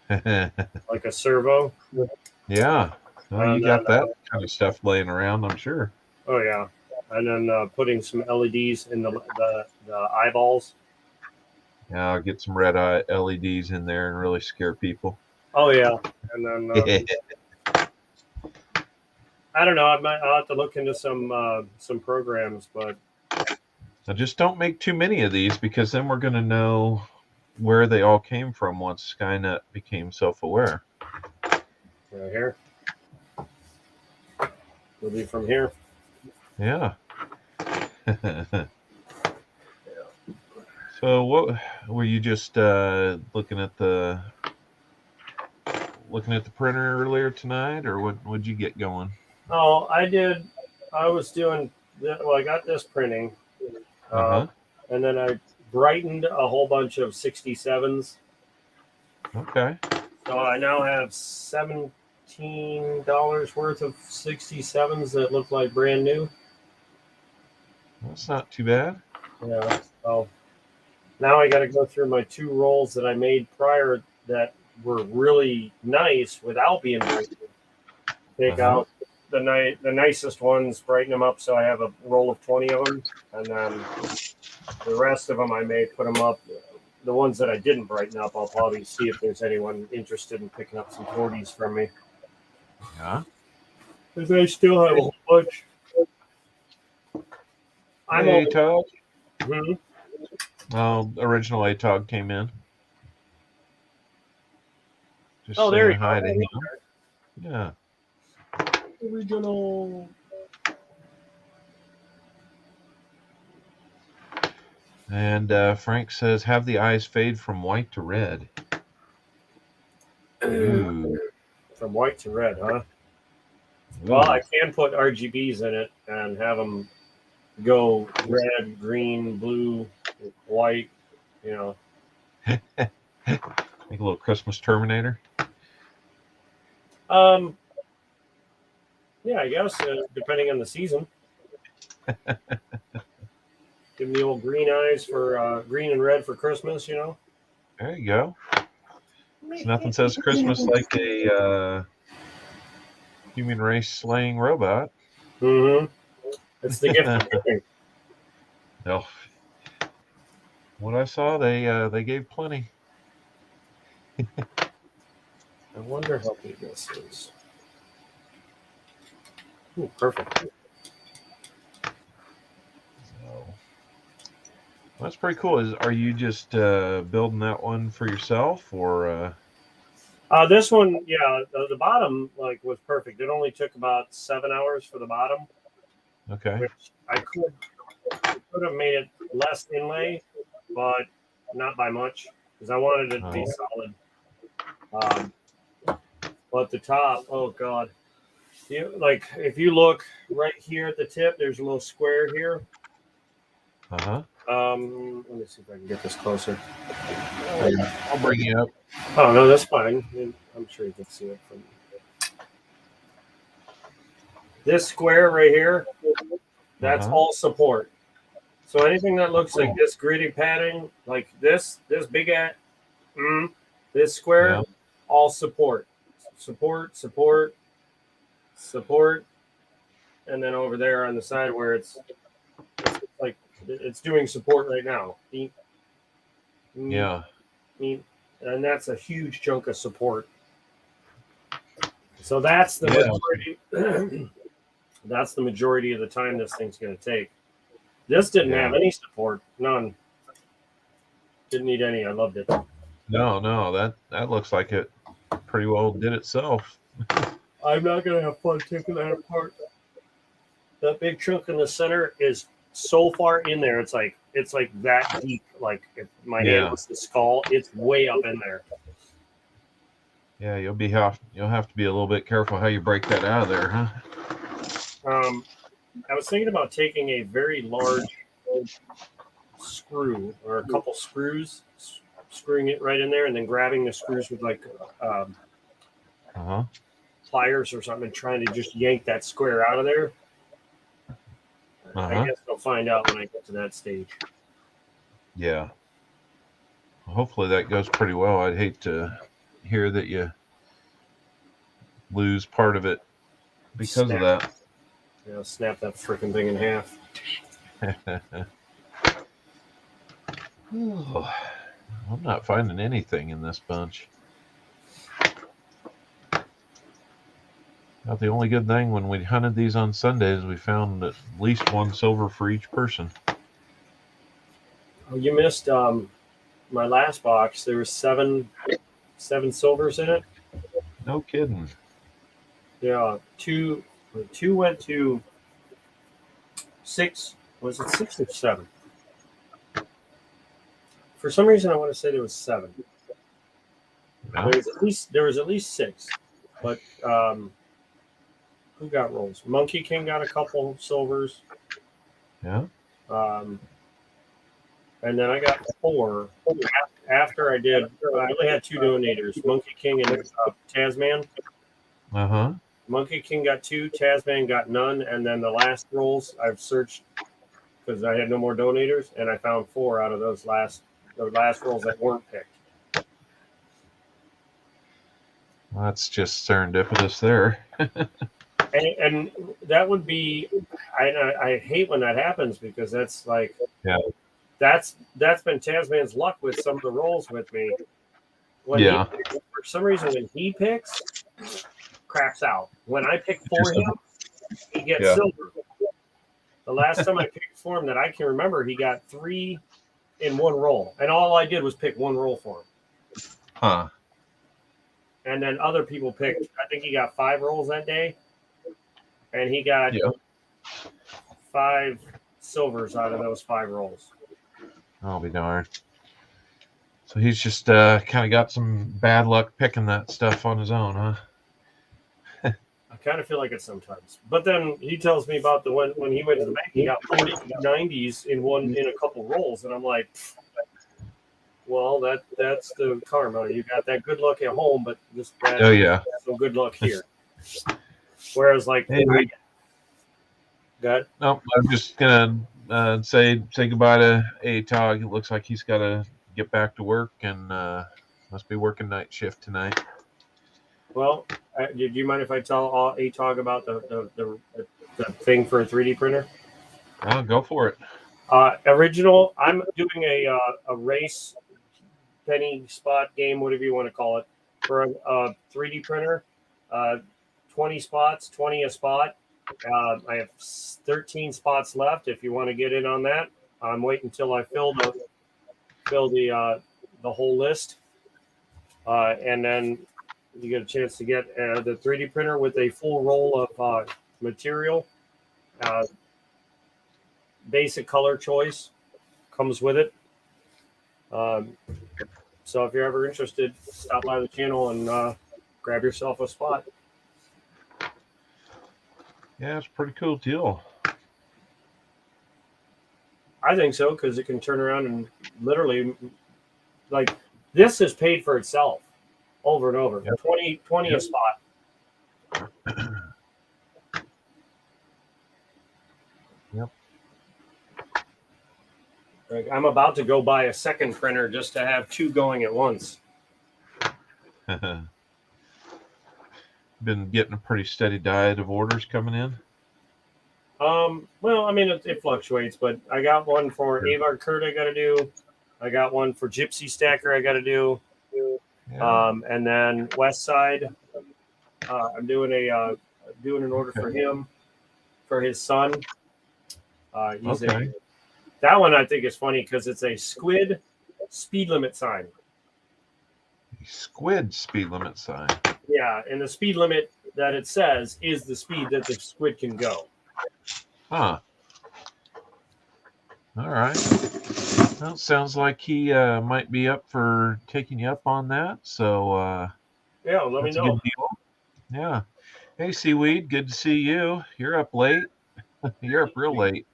like a servo. Yeah. Well, you got that kind of stuff laying around, I'm sure. Oh yeah, and then putting some LEDs in the eyeballs. Yeah, I'll get some red eye LEDs in there and really scare people. Oh yeah, and then I don't know. I'll have to look into some programs, but now just don't make too many of these, because then we're going to know where they all came from once Skynet became self-aware. Right here. It'll be from here. Yeah. So what were you just looking at the printer earlier tonight, or what'd you get going? Oh, I did. I was doing. Well, I got this printing, and then I brightened a whole bunch of 67s. Okay. So I now have $17 worth of 67s that look like brand new. That's not too bad. Yeah. So now I got to go through my 2 rolls that I made prior that were really nice without being brightened. Take out the nicest ones, brighten them up so I have a roll of 20 of them, and then the rest of them I may put them up. The ones that I didn't brighten up, I'll probably see if there's anyone interested in picking up some 40s from me. Yeah. Because I still have a whole bunch. Hey, ATOG. Well, original ATOG came in. Just there saying hi to him. Yeah. Original. And Frank says, have the eyes fade from white to red. Ooh. From white to red, huh? Ooh. Well, I can put RGBs in it and have them go red, green, blue, white, you know. Make a little Christmas Terminator. Yeah, I guess, depending on the season. Give them the old green eyes for green and red for Christmas, you know. There you go. Nothing says Christmas like a human race slaying robot. It's the gift of giving. No. What I saw, they gave plenty. I wonder how big this is. Ooh, perfect. So, that's pretty cool. Are you just building that one for yourself, or? This one, yeah, the bottom was perfect. It only took about 7 hours for the bottom. Okay. Which I could have made it less inlay, but not by much, because I wanted it to be solid. But the top, oh god, Like if you look right here at the tip, there's a little square here. Uh-huh. Let me see if I can get this closer. I'll bring you up. Oh no, that's fine. I'm sure you can see it from this square right here. That's all support. So anything that looks like this gritty padding, like this big this square, all support, support, and then over there on the side where it's like it's doing support right now. Yeah. And that's a huge chunk of support. So that's the majority. That's the majority of the time this thing's going to take. This didn't have any support, none. Didn't need any. I loved it. No, that looks like it pretty well did itself. I'm not going to have fun taking that apart. That big chunk in the center is so far in there. It's like that deep. Like if my hand was the skull, it's way up in there. Yeah, you'll have to be a little bit careful how you break that out of there, huh? I was thinking about taking a very large screw or a couple screws, screwing it right in there, and then grabbing the screws with like pliers or something, and trying to just yank that square out of there. I guess I'll find out when I get to that stage. Yeah. Hopefully that goes pretty well. I'd hate to hear that you lose part of it because of that. Yeah, snap that freaking thing in half. Oh, I'm not finding anything in this bunch. About the only good thing when we hunted these on Sundays, we found at least one silver for each person. Oh, you missed my last box. There were seven silvers in it. No kidding. Yeah, two went to 6. Was it 6 or 7? For some reason, I want to say there was 7. No. There was at least 6, but who got rolls? Monkey King got a couple silvers. Yeah. And then I got 4 after I did. I only had 2 donators: Monkey King and Tazman. Monkey King got 2, Tazman got none, and then the last rolls I've searched because I had no more donators, and I found 4 out of the last rolls that weren't picked. Well, that's just serendipitous there. and that would be, I hate when that happens because that's like, that's been Tasman's luck with some of the rolls with me. When he picks, for some reason, when he picks, craps out. When I pick for him, he gets silver. The last time I picked for him that I can remember, he got 3 in one roll, and all I did was pick one roll for him. And then other people picked. I think he got 5 rolls that day, and he got 5 silvers out of those 5 rolls. I'll be darned. So he's just kind of got some bad luck picking that stuff on his own, huh? I kind of feel like it sometimes. But then he tells me about the one when he went to the bank, he got 40 90s in a couple rolls, and I'm like, well, that's the karma. You got that good luck at home, but this some good luck here. Whereas like, nope, I'm just gonna say goodbye to ATOG. It looks like he's got to get back to work and must be working night shift tonight. Well, did you mind if I tell ATOG about the thing for a 3D printer? Oh, go for it. Original. I'm doing a race penny spot game, whatever you want to call it, for a 3D printer. 20 spots, 20 a spot. I have 13 spots left. If you want to get in on that, I'm waiting until I fill the whole list, and then you get a chance to get the 3D printer with a full roll of material. Basic color choice comes with it. So if you're ever interested, stop by the channel and grab yourself a spot. Yeah, it's a pretty cool deal. I think so, because it can turn around and literally, like, this is paid for itself over and over. Yep. 20 Yep. a spot. Yep. Like, I'm about to go buy a second printer just to have two going at once. Been getting a pretty steady diet of orders coming in. Well, I mean, it fluctuates, but I got one for Avardcurt I got to do. I got one for Gypsy Stacker I got to do. Yeah. And then West Side, I'm doing an order for him, for his son. He's Okay. that one I think is funny because it's a squid speed limit sign. Squid speed limit sign. Yeah, and the speed limit that it says is the speed that the squid can go. Huh. All right. Well, it sounds like he might be up for taking you up on that. So Yeah, let me that's a know. good deal. Yeah. Hey, Seaweed, good to see you. You're up late. You're up real late.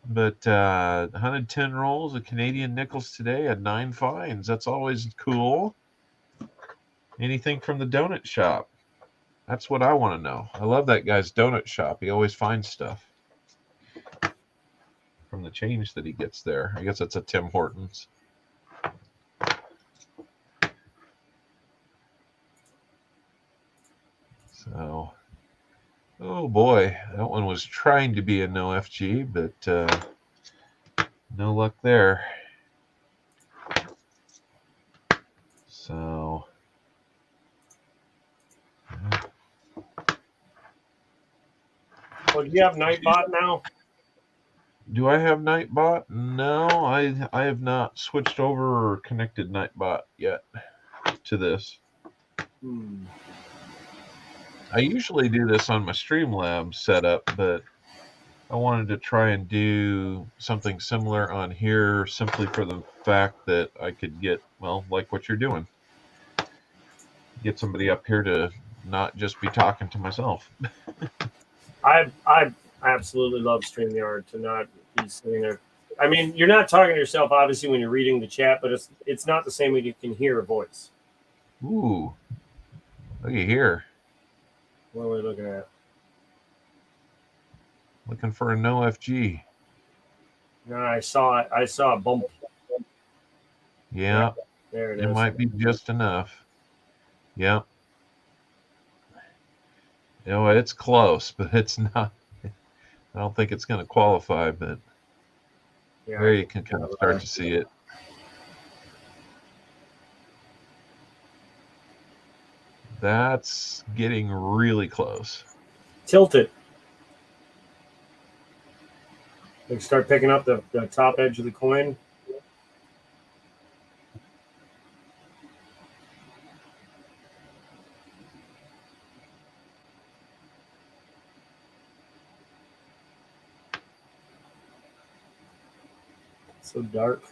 But 110 rolls of Canadian nickels today had 9 finds. That's always cool. Anything from the donut shop? That's what I want to know. I love that guy's donut shop. He always finds stuff from the change that he gets there. I guess that's a Tim Hortons. So, oh boy, that one was trying to be a no FG, but no luck there. So, Well, do you have Nightbot now? do I have Nightbot? No, I have not switched over or connected Nightbot yet to this. I usually do this on my Streamlabs setup, but I wanted to try and do something similar on here simply for the fact that I could get, well, like what you're doing. Get somebody up here to not just be talking to myself. I absolutely love StreamYard to not be sitting there. I mean, you're not talking to yourself obviously when you're reading the chat, but it's not the same when you can hear a voice. Ooh, looky here. What are we looking at? Looking for a no FG. No, I saw it. I saw a bump. Yeah, there it it is. might be just enough. Yeah. You know, it's close, but it's not. I don't think it's going to qualify, but Yeah, there you can kind of start to see it. That's getting really close. Tilt it. Like start picking up the top edge of the coin. It's so dark.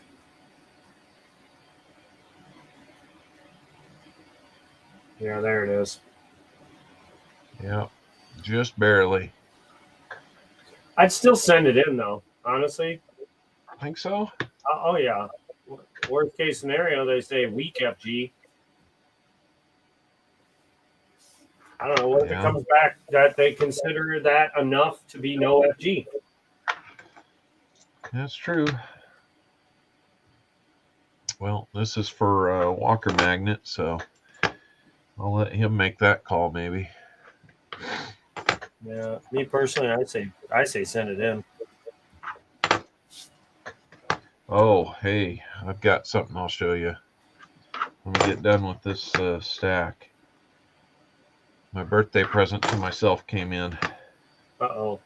Yeah, there it is. Yeah, just barely. I'd still send it in though, honestly. I think so. Oh yeah. Worst case scenario, they say weak FG. I don't know what if it comes back that they consider that enough to be no FG. That's true. Well, this is for Walker Magnet, so I'll let him make that call maybe. Yeah, me personally, I say send it in. Oh, hey, I've got something I'll show you. Let me get done with this stack. My birthday present to myself came in. Uh-oh.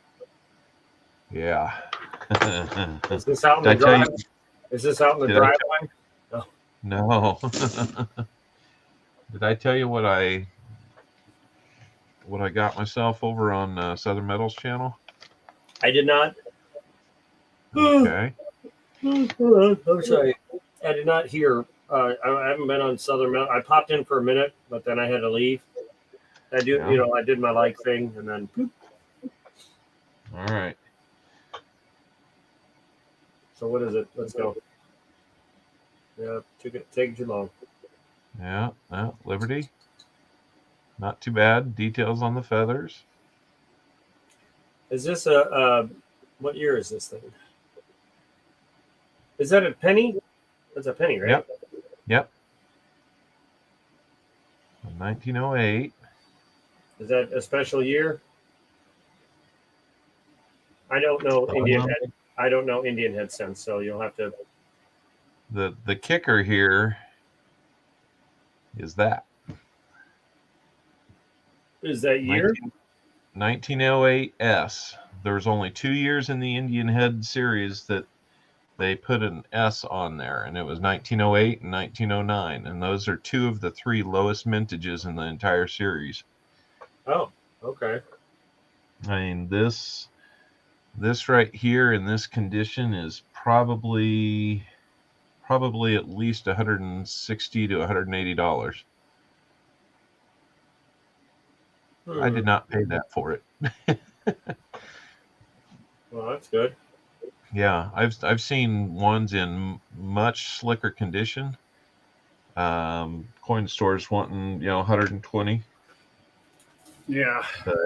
Yeah. Is this out in the driveway? Is this out in the driveway? No. Did I tell you what I got myself over on Southern Metals channel? I did not. Okay. I'm sorry. I did not hear. I haven't been on Southern Metal. I popped in for a minute, but then I had to leave. I do, Yeah. I did my like thing, and then boop. All right. So what is it? Let's go. Yeah, taking too long. Yeah. Liberty. Not too bad. Details on the feathers. Is this what year is this thing? Is that a penny? That's a penny, right? Yep. 1908. Is that a special year? I don't know Indian head. I don't know Indian head cents, so you'll have to. The kicker here is that. Is that year? 1908 There's only 2 years in the Indian Head series that they put an S on there, and it was 1908 and 1909, and those are 2 of the 3 lowest mintages in the entire series. Oh, okay. I mean, this right here in this condition is probably at least $160 to $180. I did not pay that for it. Well, that's good. Yeah, I've seen ones in much slicker condition. Coin stores wanting 120. Yeah. But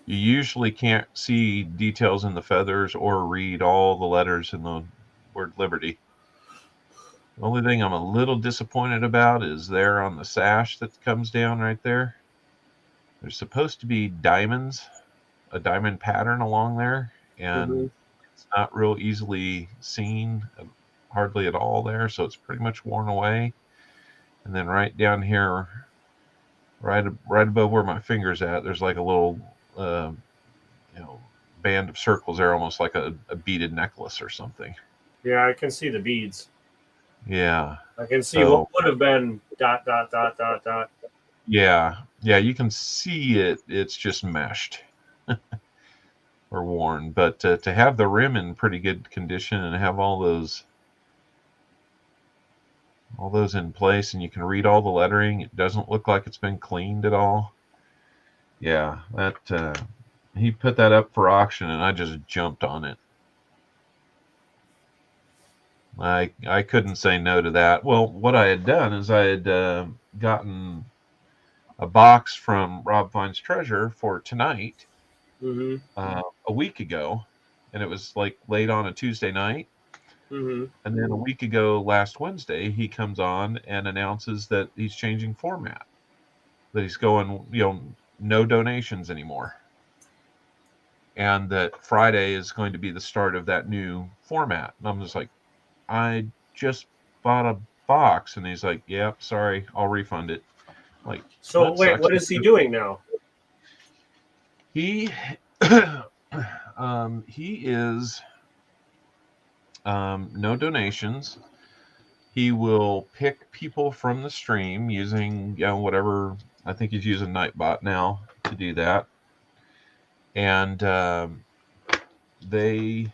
you usually can't see details in the feathers or read all the letters in the word Liberty. The only thing I'm a little disappointed about is there on the sash that comes down right there. There's supposed to be diamonds, a diamond pattern along there, and it's not real easily seen, hardly at all there, so it's pretty much worn away. And then right down here, right above where my finger's at, there's like a little band of circles there, almost like a beaded necklace or something. Yeah, I can see the beads. Yeah. I can see what would have been ... Yeah, you can see it. It's just meshed or worn. But to have the rim in pretty good condition and have all those in place, and you can read all the lettering, it doesn't look like it's been cleaned at all. Yeah, that he put that up for auction, and I just jumped on it. I couldn't say no to that. Well, what I had done is I had gotten a box from Rob Fine's Treasure for tonight a week ago, and it was like late on a Tuesday night. And then a week ago, last Wednesday, he comes on and announces that he's changing format, that he's going, no donations anymore, and that Friday is going to be the start of that new format. And I'm just like, I just bought a box, and he's like, "Yep, sorry, I'll refund it." Like, so wait, what is he doing now? He he is no donations. He will pick people from the stream using whatever. I think he's using Nightbot now to do that, and they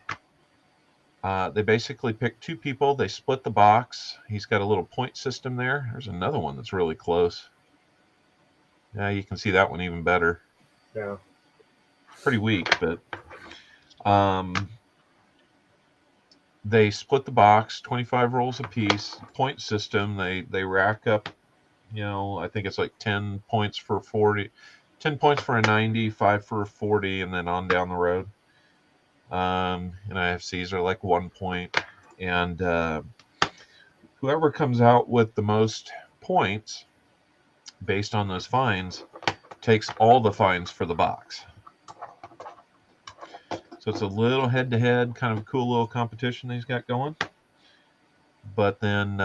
basically pick 2 people. They split the box. He's got a little point system there. There's another one that's really close. Yeah, you can see that one even better. Yeah. Pretty weak, but they split the box, 25 rolls a piece, point system. They rack up, I think it's like 10 points for 40, 10 points for a 90, 5 for a 40, and then on down the road. And IFCs are like 1 point, and whoever comes out with the most points based on those fines takes all the fines for the box. So it's a little head-to-head, kind of cool little competition that he's got going. But then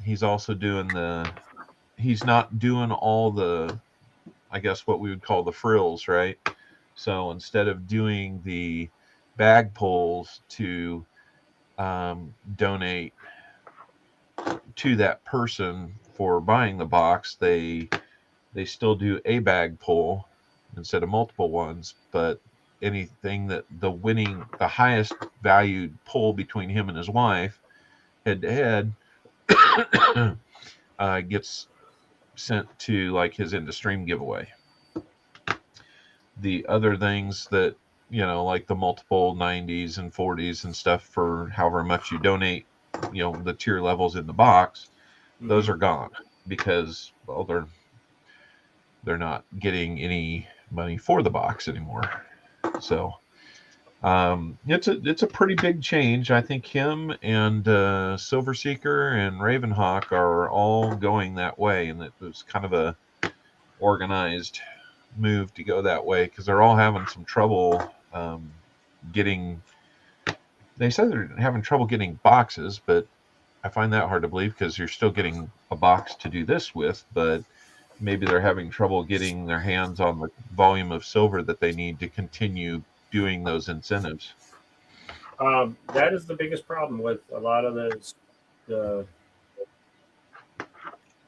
he's also doing he's not doing all the, I guess what we would call the frills, right? So instead of doing the bag pulls to donate to that person for buying the box, they still do a bag pull instead of multiple ones, but anything that the highest valued pull between him and his wife head to head gets sent to like his Into Stream giveaway. The other things that, like the multiple 90s and 40s and stuff for however much you donate, the tier levels in the box, those are gone because, well, they're not getting any money for the box anymore. So it's a pretty big change. I think him and Silver Seeker and Ravenhawk are all going that way, and it was kind of a organized move to go that way because they're all having some trouble getting. They said they're having trouble getting boxes, but I find that hard to believe because you're still getting a box to do this with, but maybe they're having trouble getting their hands on the volume of silver that they need to continue doing those incentives. That is the biggest problem with a lot of the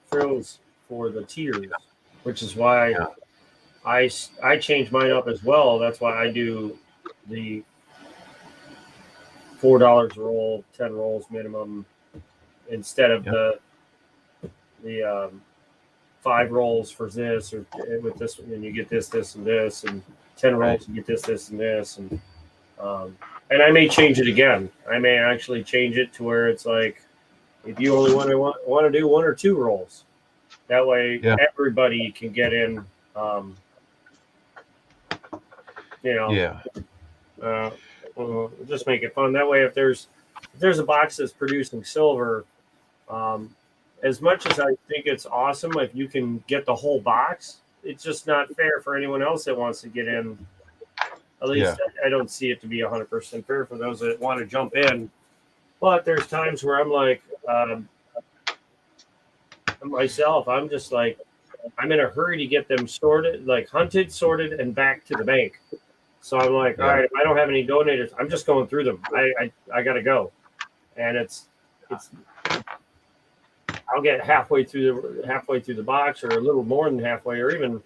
frills for the tiers, which is why I change mine up as well. That's why I do the $4 roll, 10 rolls minimum, instead of the 5 rolls for this, or with this, and you get this, and this, and 10 rolls, you get this, and this, and I may change it again. I may actually change it to where it's like, if you only want to do 1 or 2 rolls, that way everybody can get in. Just make it fun. That way, if there's a box that's producing silver, as much as I think it's awesome if you can get the whole box, it's just not fair for anyone else that wants to get in. At least I don't see it to be 100% fair for those that want to jump in. But there's times where I'm like, myself, I'm just like, I'm in a hurry to get them sorted, like hunted, sorted, and back to the bank. So I'm like, all right, if I don't have any donators, I'm just going through them. I got to go. And it's I'll get halfway through the box, or a little more than halfway, or even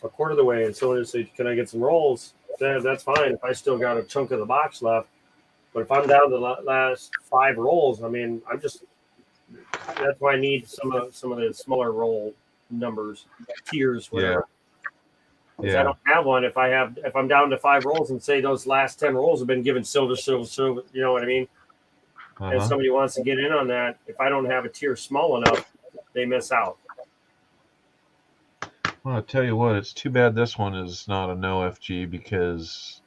a quarter of the way, and someone just say, "Can I get some rolls?" That's fine if I still got a chunk of the box left. But if I'm down to the last 5 rolls, I mean, that's why I need some of the smaller roll numbers, tiers, whatever. Because I don't have one. If I'm down to 5 rolls, and say those last 10 rolls have been given silver, you know what I mean? And somebody wants to get in on that, if I don't have a tier small enough, they miss out. Well, I'll tell you what, it's too bad this one is not a no FG, because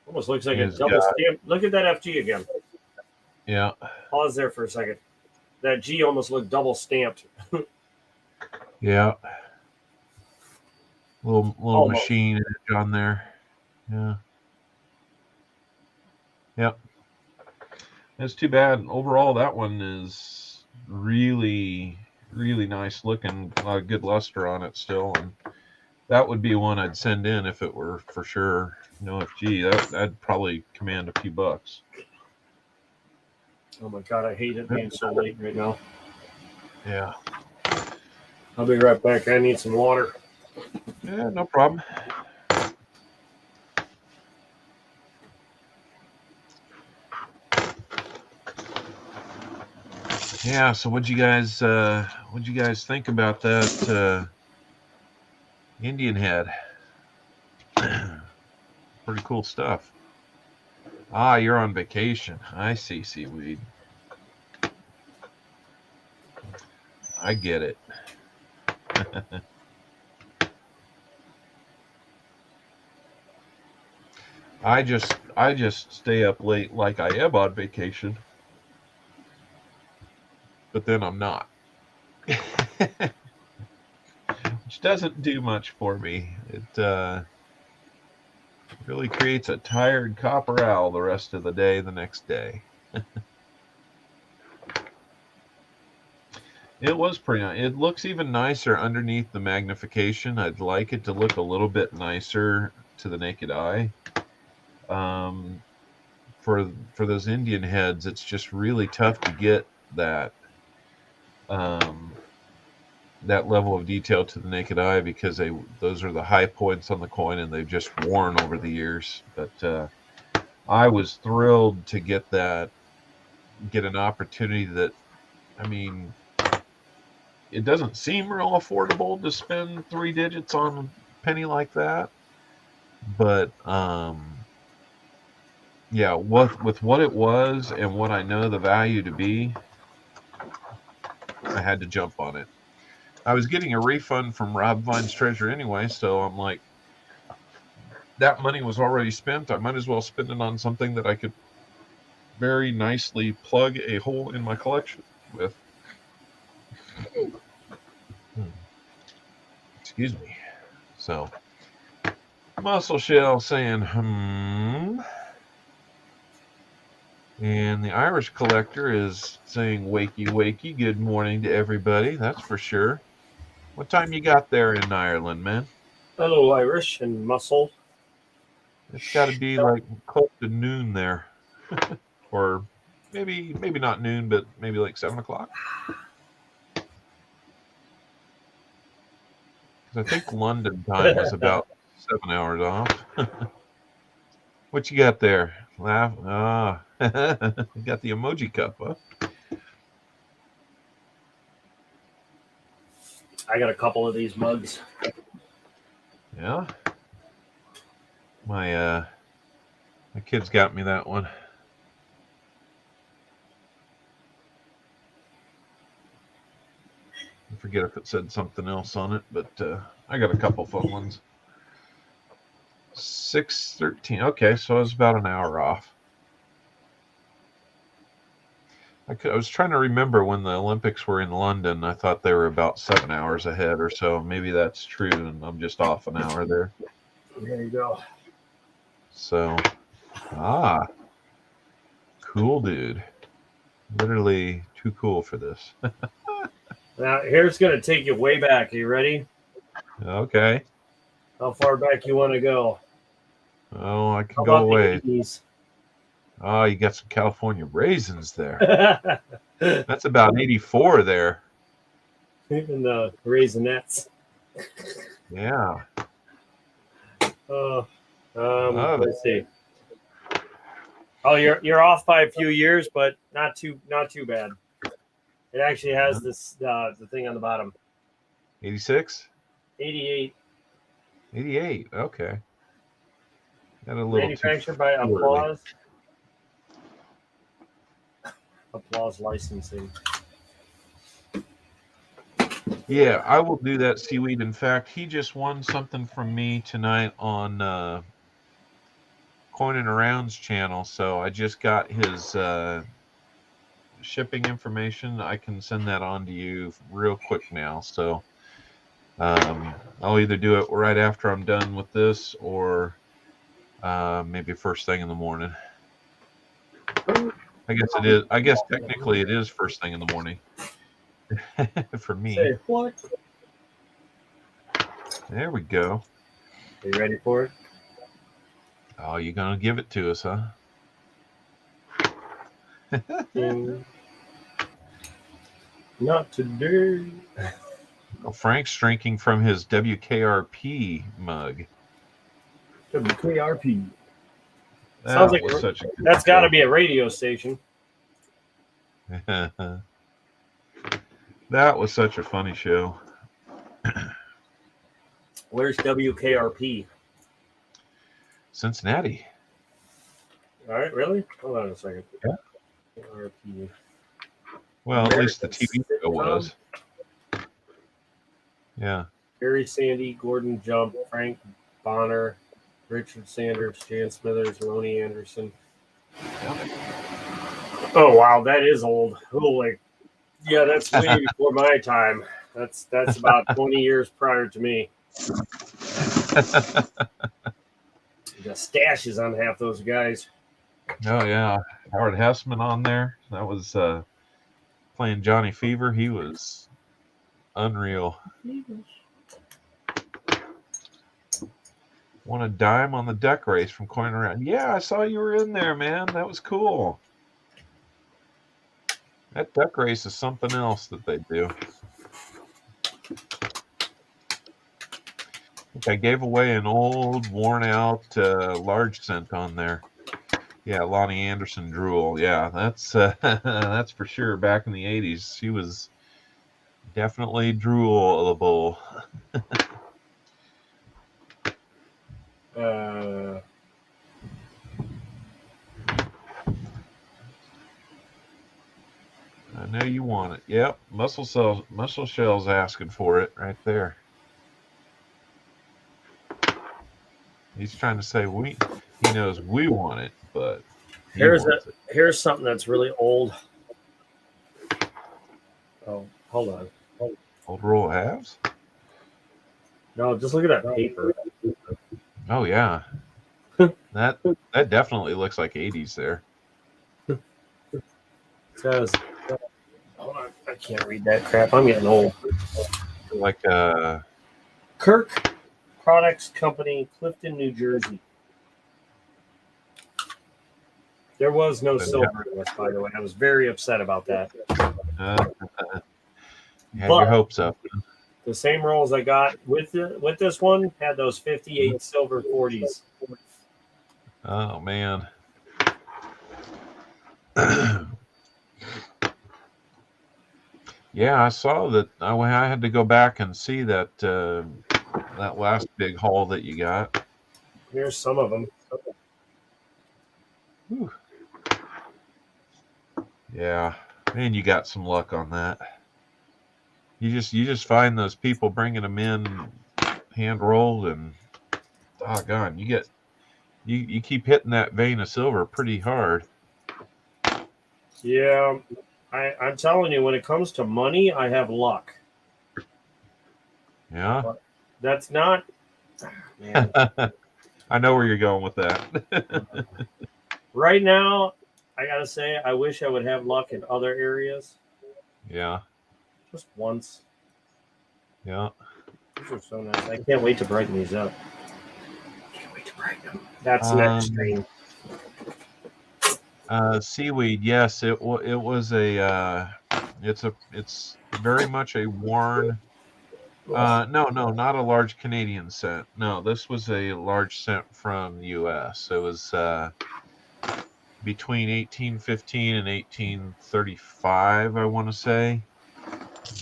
almost looks like a double stamp. Look at that FG again. Yeah. Pause there for a second. That G almost looked double stamped. Yeah. Little machine edge on there. Yeah. Yep. It's too bad. Overall, that one is really, really nice looking. A lot of good luster on it still, and that would be one I'd send in if it were for sure no FG. That'd probably command a few bucks. Oh my God, I hate it being so late right now. Yeah. I'll be right back. I need some water. Yeah, no problem. Yeah, so what'd you guys think about that Indian head? Pretty cool stuff. Ah, you're on vacation. I see, Seaweed. I get it. I just stay up late like I am on vacation, but then I'm not. Which doesn't do much for me. It really creates a tired copper owl the rest of the day the next day. It was pretty nice. It looks even nicer underneath the magnification. I'd like it to look a little bit nicer to the naked eye. For those Indian heads, it's just really tough to get that that level of detail to the naked eye, because those are the high points on the coin, and they've just worn over the years. But I was thrilled to get an opportunity that, I mean, it doesn't seem real affordable to spend 3 digits on a penny like that. But yeah, with what it was and what I know the value to be, I had to jump on it. I was getting a refund from Rob Vine's Treasure anyway, so I'm like, that money was already spent. I might as well spend it on something that I could very nicely plug a hole in my collection with. Excuse me. So, Muscle Shell saying, And the Irish Collector is saying, wakey, wakey, good morning to everybody. That's for sure. What time you got there in Ireland, man? Hello, Irish and Muscle. It's got to be like close to noon there. Or maybe not noon, but maybe like 7 o'clock. Because I think London time is about 7 hours off. What you got there? Laugh. You got the emoji cup, huh? I got a couple of these mugs. Yeah. My kids got me that one. I forget if it said something else on it, but I got a couple fun ones. 6:13. Okay, so I was about an hour off. I was trying to remember when the Olympics were in London. I thought they were about 7 hours ahead or so. Maybe that's true, and I'm just off an hour there. There you go. So, cool, dude. Literally too cool for this. Now, here's going to take you way back. Are you ready? Okay. How far back you want to go? Oh, I can How go about away. the 80s? Oh, you got some California raisins there. That's about 84 there. Even the Raisinets. Yeah. Let's see. Oh, you're off by a few years, but not too bad. It actually has this the thing on the bottom. 86? 88. 88. Okay. Got a little Manufactured by Applause. Applause licensing. Yeah, I will do that, Seaweed. In fact, he just won something from me tonight on Coin and Around's channel, so I just got his shipping information. I can send that on to you real quick now. So I'll either do it right after I'm done with this or maybe first thing in the morning. I guess it is. I guess technically it is first thing in the morning for me. Say what? There we go. Are you ready for it? Oh, you're gonna give it to us, huh? Not today. Well, Frank's drinking from his WKRP mug. WKRP. Sounds like such a good that's got to be a radio station. That was such a funny show. Where's WKRP? Cincinnati. All right, really? Hold on a second. Yeah. KRP. Well, at least the TV show was. Yeah. Barry Sandy, Gordon Jump, Frank Bonner, Richard Sanders, Jan Smithers, Lonnie Anderson. Yeah. Oh wow, that is old. Holy, yeah, that's way before my time. That's about 20 years prior to me. The stashes on half those guys. Oh yeah, Howard Hessman on there. That was playing Johnny Fever. He was unreal. Won a dime on the deck race from Coin Around. Yeah, I saw you were in there, man. That was cool. That deck race is something else that they do. I think I gave away an old, worn-out large cent on there. Yeah, Lonnie Anderson drool. Yeah, that's that's for sure. Back in the 80s, she was Definitely droolable. I know you want it. Yep, muscle shell's asking for it right there. He's trying to say he knows we want it, but he wants it. Here's something that's really old. Oh, hold on. Old roll of halves? No, just look at that paper. Oh yeah. that definitely looks like 80s there. It says, hold on, I can't read that crap. I'm getting old. Like Kirk Products Company, Clifton, New Jersey. There was no silver in this, by the way. I was very upset about that. You had your hopes up. The same rolls I got with this one had those 58 silver 40s. Oh man. Yeah, I saw that. I had to go back and see that that last big haul that you got. Here's some of them. Whew. Yeah, man, you got some luck on that. You just find those people bringing them in hand rolled, and doggone, you keep hitting that vein of silver pretty hard. Yeah, I'm telling you, when it comes to money, I have luck. Yeah, but that's not. Man. I know where you're going with that. Right now, I gotta say, I wish I would have luck in other areas. Yeah. Just once. Yeah. These are so nice. I can't wait to brighten these up. Can't wait to brighten them. That's next stream. Seaweed, yes, it was a it's very much a worn no, not a large Canadian scent. No, this was a large scent from the US. It was between 1815 and 1835, I want to say.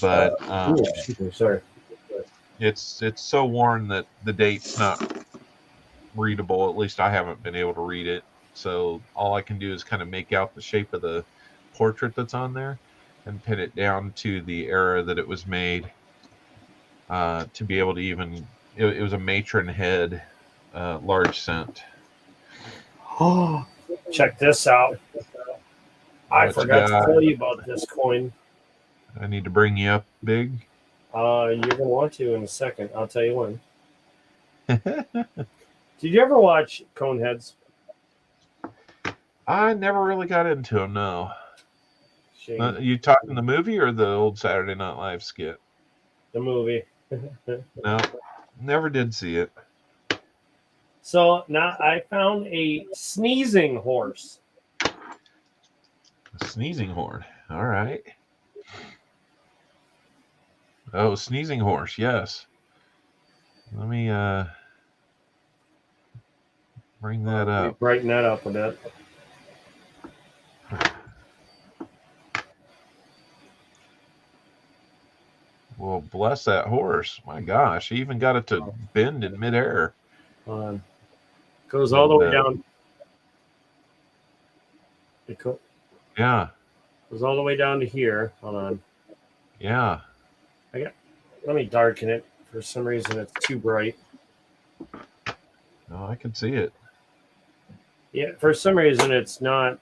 But sorry. It's so worn that the date's not readable. At least I haven't been able to read it. So all I can do is kind of make out the shape of the portrait that's on there and pin it down to the era that it was made to be able to even. It was a matron head, large scent. Oh, check this out. I forgot to tell you about this coin. I need to bring you up big. You're gonna want to in a second. I'll tell you when. Did you ever watch Coneheads? I never really got into them. No. You talking the movie or the old Saturday Night Live skit? The movie. No, never did see it. So now I found a sneezing horse. A sneezing horn. All right. Oh, sneezing horse. Yes. Let me bring that up. Brighten that up a bit. Well, bless that horse. My gosh, he even got it to bend in midair. Goes all the way down. Yeah. Goes all the way down to here. Hold on. Yeah. Let me darken it. For some reason, it's too bright. No, I can see it. Yeah, for some reason, it's not.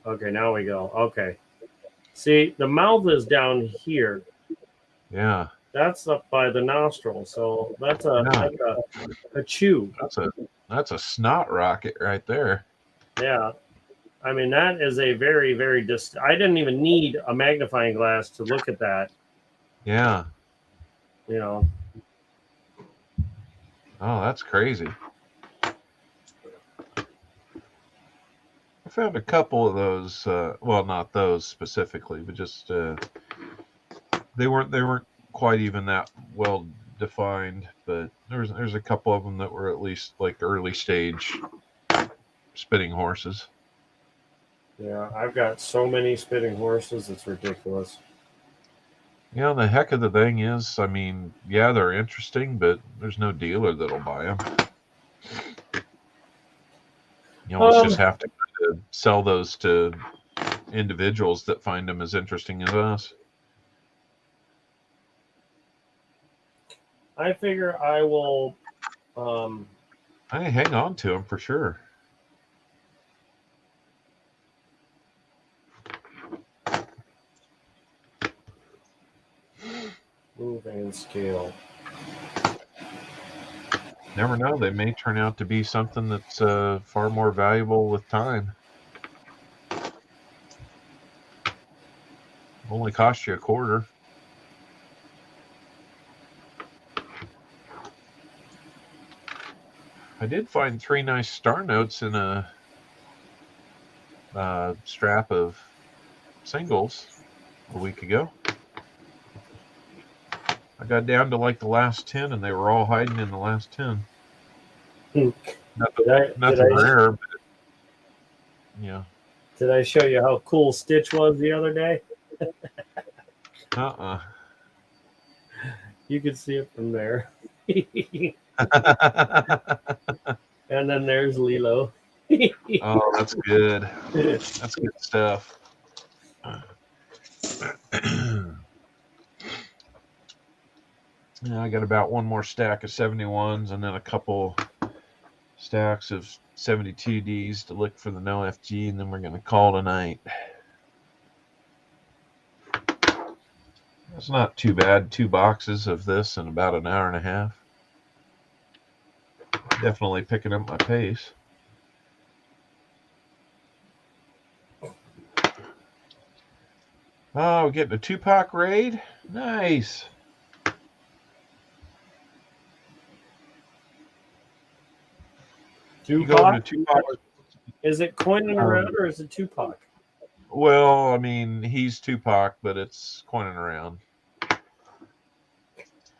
Okay, now we go. Okay. See, the mouth is down here. Yeah. That's up by the nostril. So that's a chew. That's a snot rocket right there. Yeah. I mean, that is a very, very I didn't even need a magnifying glass to look at that. Yeah. You know. Oh, that's crazy. I found a couple of those. Well, not those specifically, but just they weren't quite even that well defined. But there's a couple of them that were at least like early stage spitting horses. Yeah, I've got so many spitting horses, it's ridiculous. You know, the heck of the thing is, I mean, yeah, they're interesting, but there's no dealer that'll buy them. You almost just have to sell those to individuals that find them as interesting as us. I figure I will. I hang on to them for sure. Move and scale. Never know. They may turn out to be something that's far more valuable with time. Only cost you a quarter. I did find 3 nice star notes in a strap of singles a week ago. I got down to like the last 10, and they were all hiding in the last 10. Nothing rare, but yeah. Did I show you how cool Stitch was the other day? You could see it from there. And then there's Lilo. Oh, that's good. That's good stuff. Yeah, I got about one more stack of 71s and then a couple stacks of 72Ds to look for the No FG, and then we're going to call tonight. That's not too bad. 2 boxes of this in about an hour and a half. Definitely picking up my pace. Oh, we're getting a Tupac raid. Nice. Tupac? Is it coining around or is it Tupac? Well, I mean, he's Tupac, but it's coining around.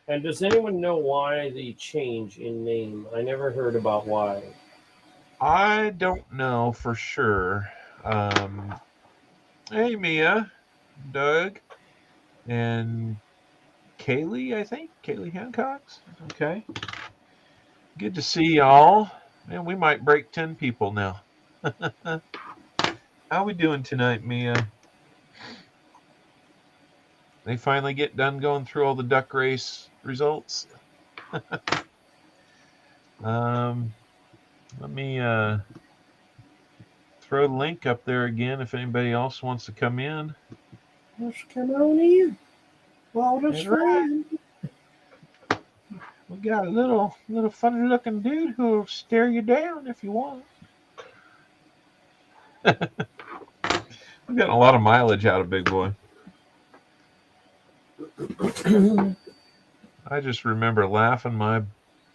And does anyone know why the change in name? I never heard about why. I don't know for sure. Hey, Mia, Doug, and Kaylee, I think. Kaylee Hancock's. Okay. Good to see y'all. Man, we might break 10 people now. How we doing tonight, Mia? They finally get done going through all the duck race results. Let me throw the link up there again if anybody else wants to come in. Let's come on in. Walter's friend. We got a little funny looking dude who'll stare you down if you want. We've gotten a lot of mileage out of Big Boy. I just remember laughing my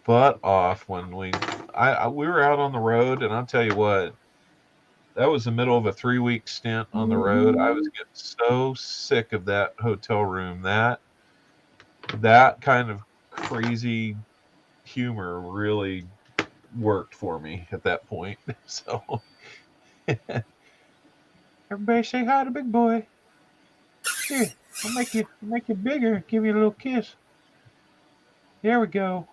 butt off when we were out on the road, and I'll tell you what, that was the middle of a 3-week stint on the road. I was getting so sick of that hotel room. That kind of crazy humor really worked for me at that point. So everybody say hi to Big Boy. Here, I'll make you bigger. Give you a little kiss. There we go.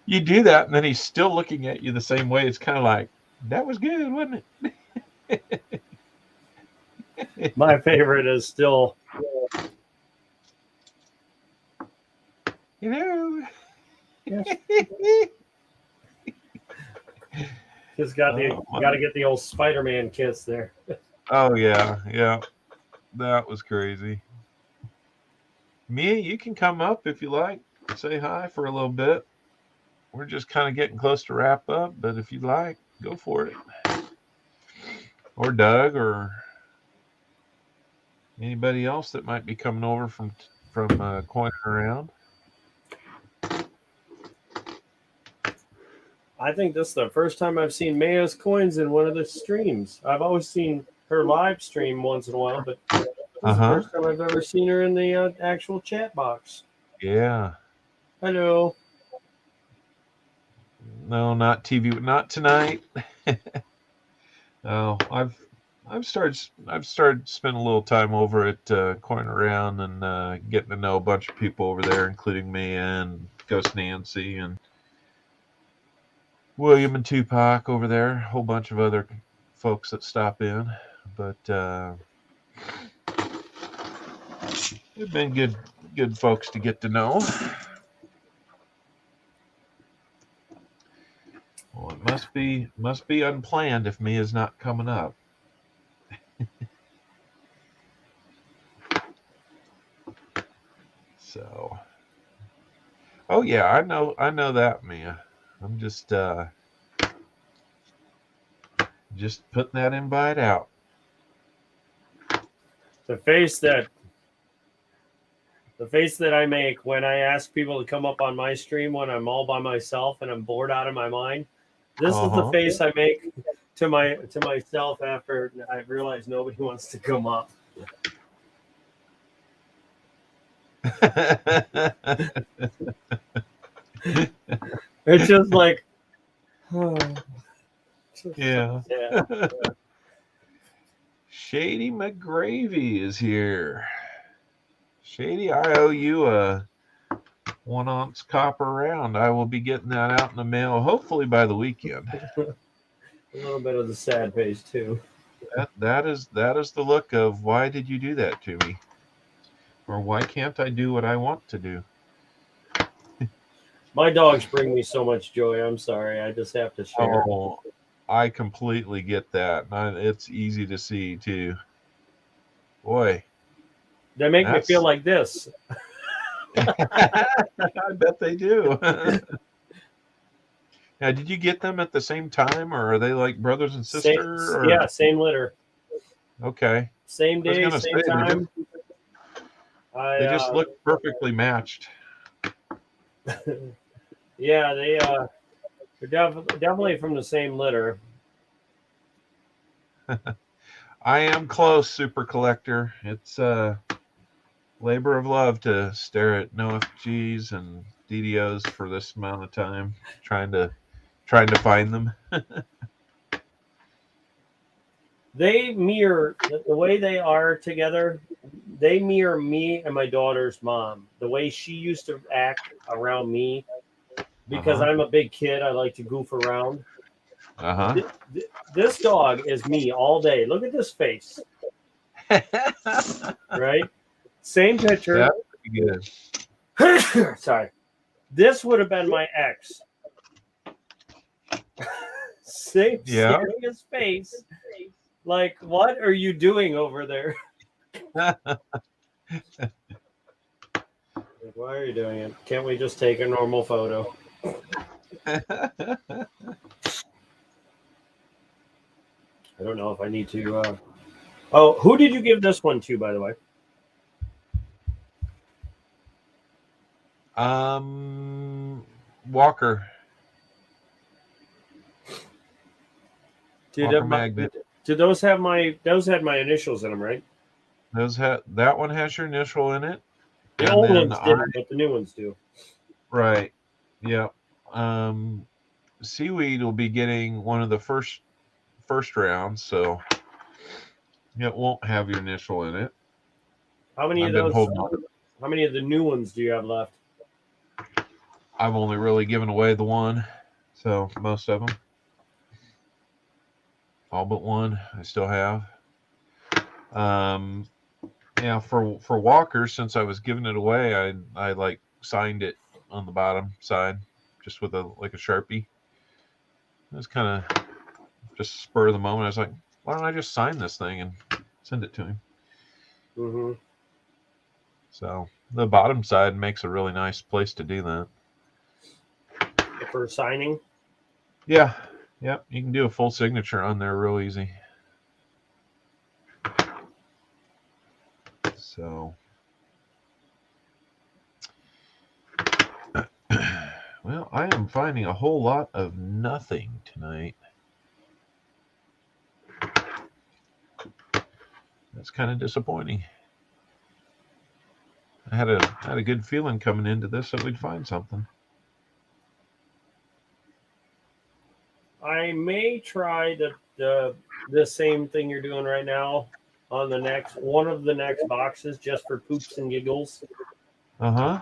You do that, and then he's still looking at you the same way. It's kind of like, that was good, wasn't it? My favorite is still, you know. Just got to get the old Spider-Man kiss there. Oh yeah, that was crazy. Mia, you can come up if you like. Say hi for a little bit. We're just kind of getting close to wrap up, but if you'd like, go for it. Or Doug, or anybody else that might be coming over from coining around. I think this is the first time I've seen Maya's coins in one of the streams. I've always seen her live stream once in a while, but this is the first time I've ever seen her in the actual chat box. Yeah. Hello. No, not TV. Not tonight. I've started spending a little time over at Coin Around and getting to know a bunch of people over there, including me and Ghost Nancy and William and Tupac over there. A whole bunch of other folks that stop in, but they've been good folks to get to know. Well, it must be unplanned if Mia's not coming up. So, oh yeah, I know that, Mia. I'm just putting that invite out. The face that I make when I ask people to come up on my stream when I'm all by myself and I'm bored out of my mind. This is the face I make to myself after I realize nobody wants to come up. It's just like, yeah. Shady McGravy is here. Shady, I owe you a 1 ounce copper round. I will be getting that out in the mail hopefully by the weekend. A little bit of the sad face too. That is the look of why did you do that to me? Or why can't I do what I want to do? My dogs bring me so much joy. I'm sorry. I just have to share. Oh, I completely get that. It's easy to see too. Boy. They make me feel like this. I bet they do. Now, did you get them at the same time, or are they like brothers and sisters? Yeah, same litter. Okay. Same day, same time. They just look perfectly matched. Yeah, they're definitely from the same litter. I am close, Super Collector. It's labor of love to stare at No FGs and DDOs for this amount of time, trying to find them. They mirror the way they are together. They mirror me and my daughter's mom. The way she used to act around me, because I'm a big kid. I like to goof around. This dog is me all day. Look at this face. Right? Same picture. Yeah, pretty good. Sorry. This would have been my ex. Same serious face. Like, what are you doing over there? Like, why are you doing it? Can't we just take a normal photo? I don't know if I need to. Oh, who did you give this one to, by the way? Walker. Walker Magnet. Did those have those had my initials in them, right? That one has your initial in it. The old ones didn't, but the new ones do. Right. Yeah. Seaweed will be getting one of the first rounds, so it won't have your initial in it. How many of those? How many of the new ones do you have left? I've only really given away the one, so most of them. All but one I still have. Yeah, for Walker, since I was giving it away, I like signed it on the bottom side just with a Sharpie. It was kind of just spur of the moment. I was like, why don't I just sign this thing and send it to him? Mm-hmm. So the bottom side makes a really nice place to do that. For signing? Yeah. Yep, you can do a full signature on there real easy. So, well, I am finding a whole lot of nothing tonight. That's kind of disappointing. I had a good feeling coming into this that we'd find something. I may try the the same thing you're doing right now on one of the next boxes, just for poops and giggles. Uh-huh.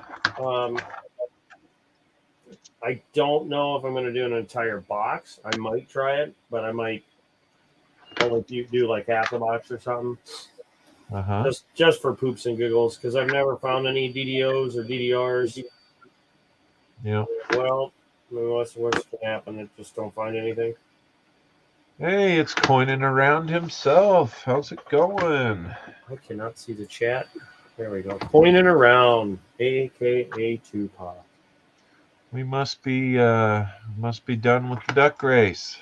I don't know if I'm going to do an entire box. I might try it, but I might only do like half a box or something. Uh-huh. Just for poops and giggles, because I've never found any DDOs or DDRs. Yeah. Well, what's going to happen? I just don't find anything. Hey, it's coining around himself. How's it going? I cannot see the chat. There we go. Pointing around, aka Tupac. We must be done with the duck race.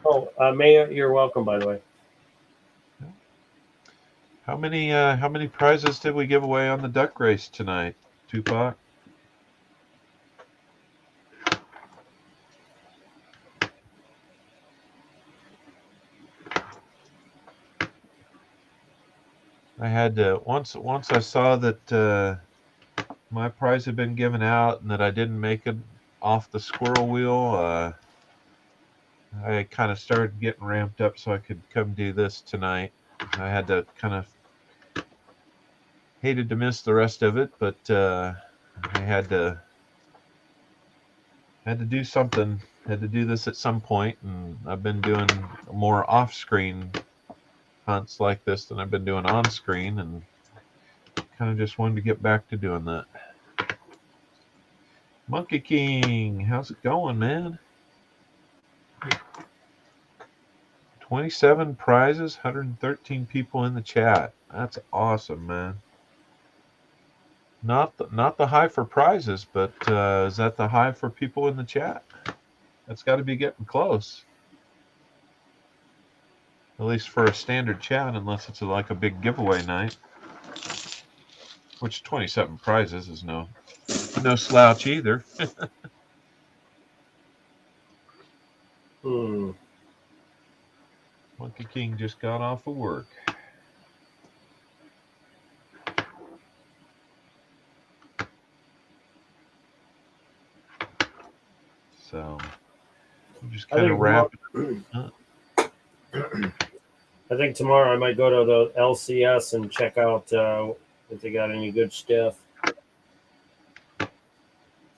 Oh, Maya, you're welcome, by the way. How many prizes did we give away on the duck race tonight, Tupac? I had to once I saw that my prize had been given out and that I didn't make it off the squirrel wheel. I kind of started getting ramped up so I could come do this tonight. I had to kind of hated to miss the rest of it, but I had to do something. Had to do this at some point, and I've been doing more off-screen hunts like this than I've been doing on-screen, and kind of just wanted to get back to doing that. Monkey King, how's it going, man? 27 prizes, 113 people in the chat. That's awesome, man. Not the high for prizes, but is that the high for people in the chat? That's got to be getting close. At least for a standard chat, unless it's like a big giveaway night. Which 27 prizes is no slouch either. Monkey King just got off of work. So I'm just kind of wrapping. I think tomorrow I might go to the LCS and check out if they got any good stuff.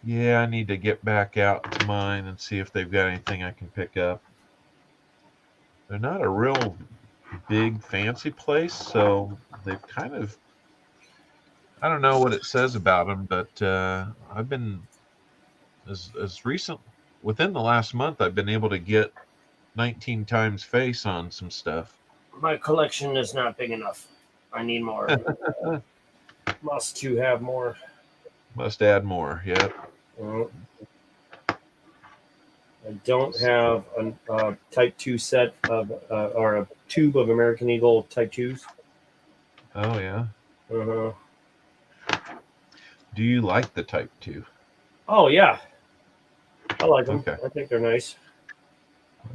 Yeah, I need to get back out to mine and see if they've got anything I can pick up. They're not a real big fancy place, so they've kind of, I don't know what it says about them, but I've been as recent within the last month I've been able to get 19 times face on some stuff. My collection is not big enough. I need more. Must to have more. Must add more. Yep. I don't have a Type 2 set of or a tube of American Eagle Type 2s. Oh yeah. Do you like the Type 2? Oh yeah, I like them. Okay. I think they're nice.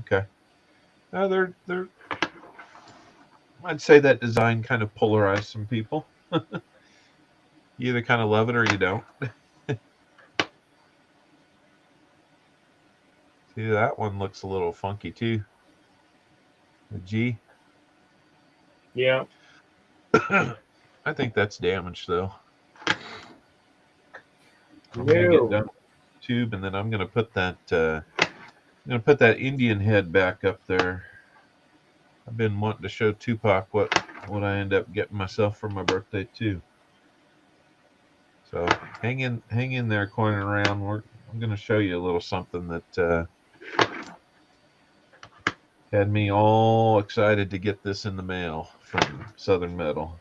Okay. They're. I'd say that design kind of polarized some people. You either kind of love it or you don't. See, that one looks a little funky too. The G. Yeah. I think that's damaged though. I'm No. gonna get done with the tube, and then I'm gonna put that. Indian head back up there. I've been wanting to show Tupac what I end up getting myself for my birthday too. So hang in there, coining around. I'm going to show you a little something that had me all excited to get this in the mail from Southern Metal.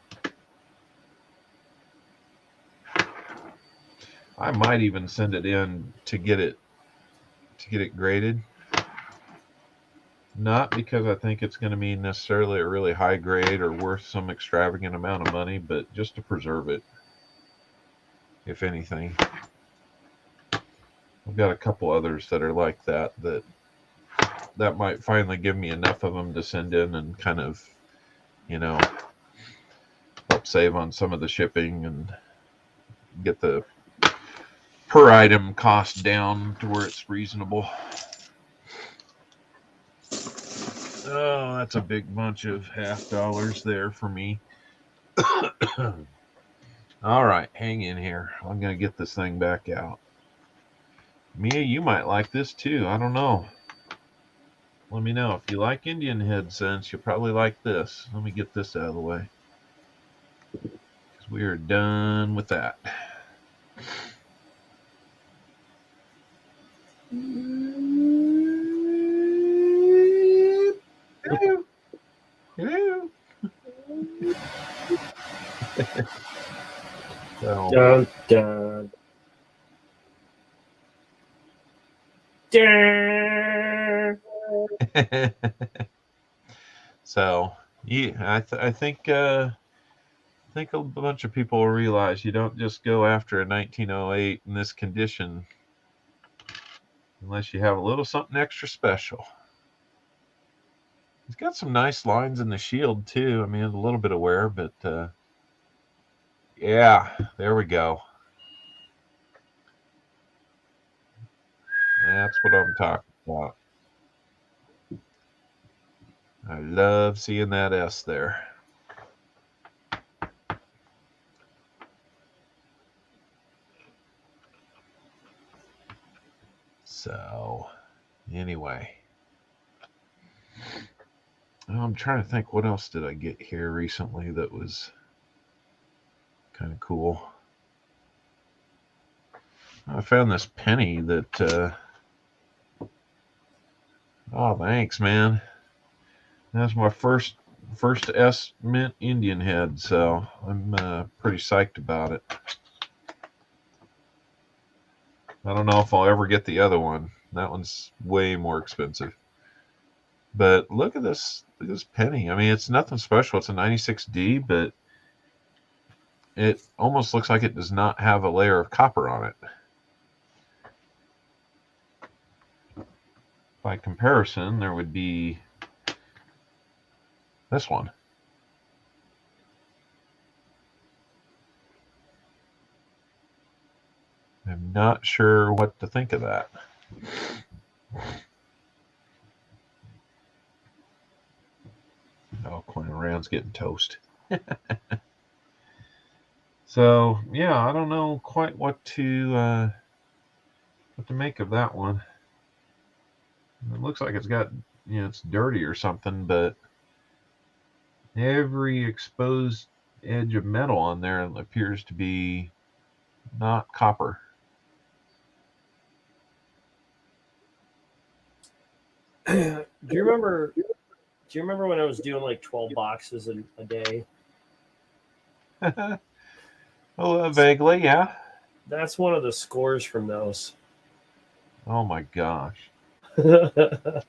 I might even send it in to get it graded. Not because I think it's going to be necessarily a really high grade or worth some extravagant amount of money, but just to preserve it, if anything. I've got a couple others that are like that might finally give me enough of them to send in and kind of, help save on some of the shipping and get the per item cost down to where it's reasonable. Oh, that's a big bunch of $half there for me. All right, hang in here. I'm going to get this thing back out. Mia, you might like this too. I don't know. Let me know. If you like Indian head scents, you'll probably like this. Let me get this out of the way, because we are done with that. Hello. Hello. So, Dun, dun. Dun. so yeah, I think a bunch of people will realize you don't just go after a 1908 in this condition unless you have a little something extra special. He's got some nice lines in the shield too. I mean, a little bit of wear, but yeah, there we go. That's what I'm talking about. I love seeing that S there. So, anyway, I'm trying to think what else did I get here recently that was kind of cool. I found this penny that. Oh, thanks, man. That's my first S mint Indian head, so I'm pretty psyched about it. I don't know if I'll ever get the other one. That one's way more expensive. But look at this penny. I mean, it's nothing special. It's a 96D, but it almost looks like it does not have a layer of copper on it. By comparison, there would be this one. I'm not sure what to think of that. Oh, Coin Around's getting toast. So yeah, I don't know quite what to make of that one. It looks like it's got, it's dirty or something, but every exposed edge of metal on there appears to be not copper. Do you remember when I was doing like 12 boxes a day? Oh, vaguely, yeah. That's one of the scores from those. Oh my gosh. That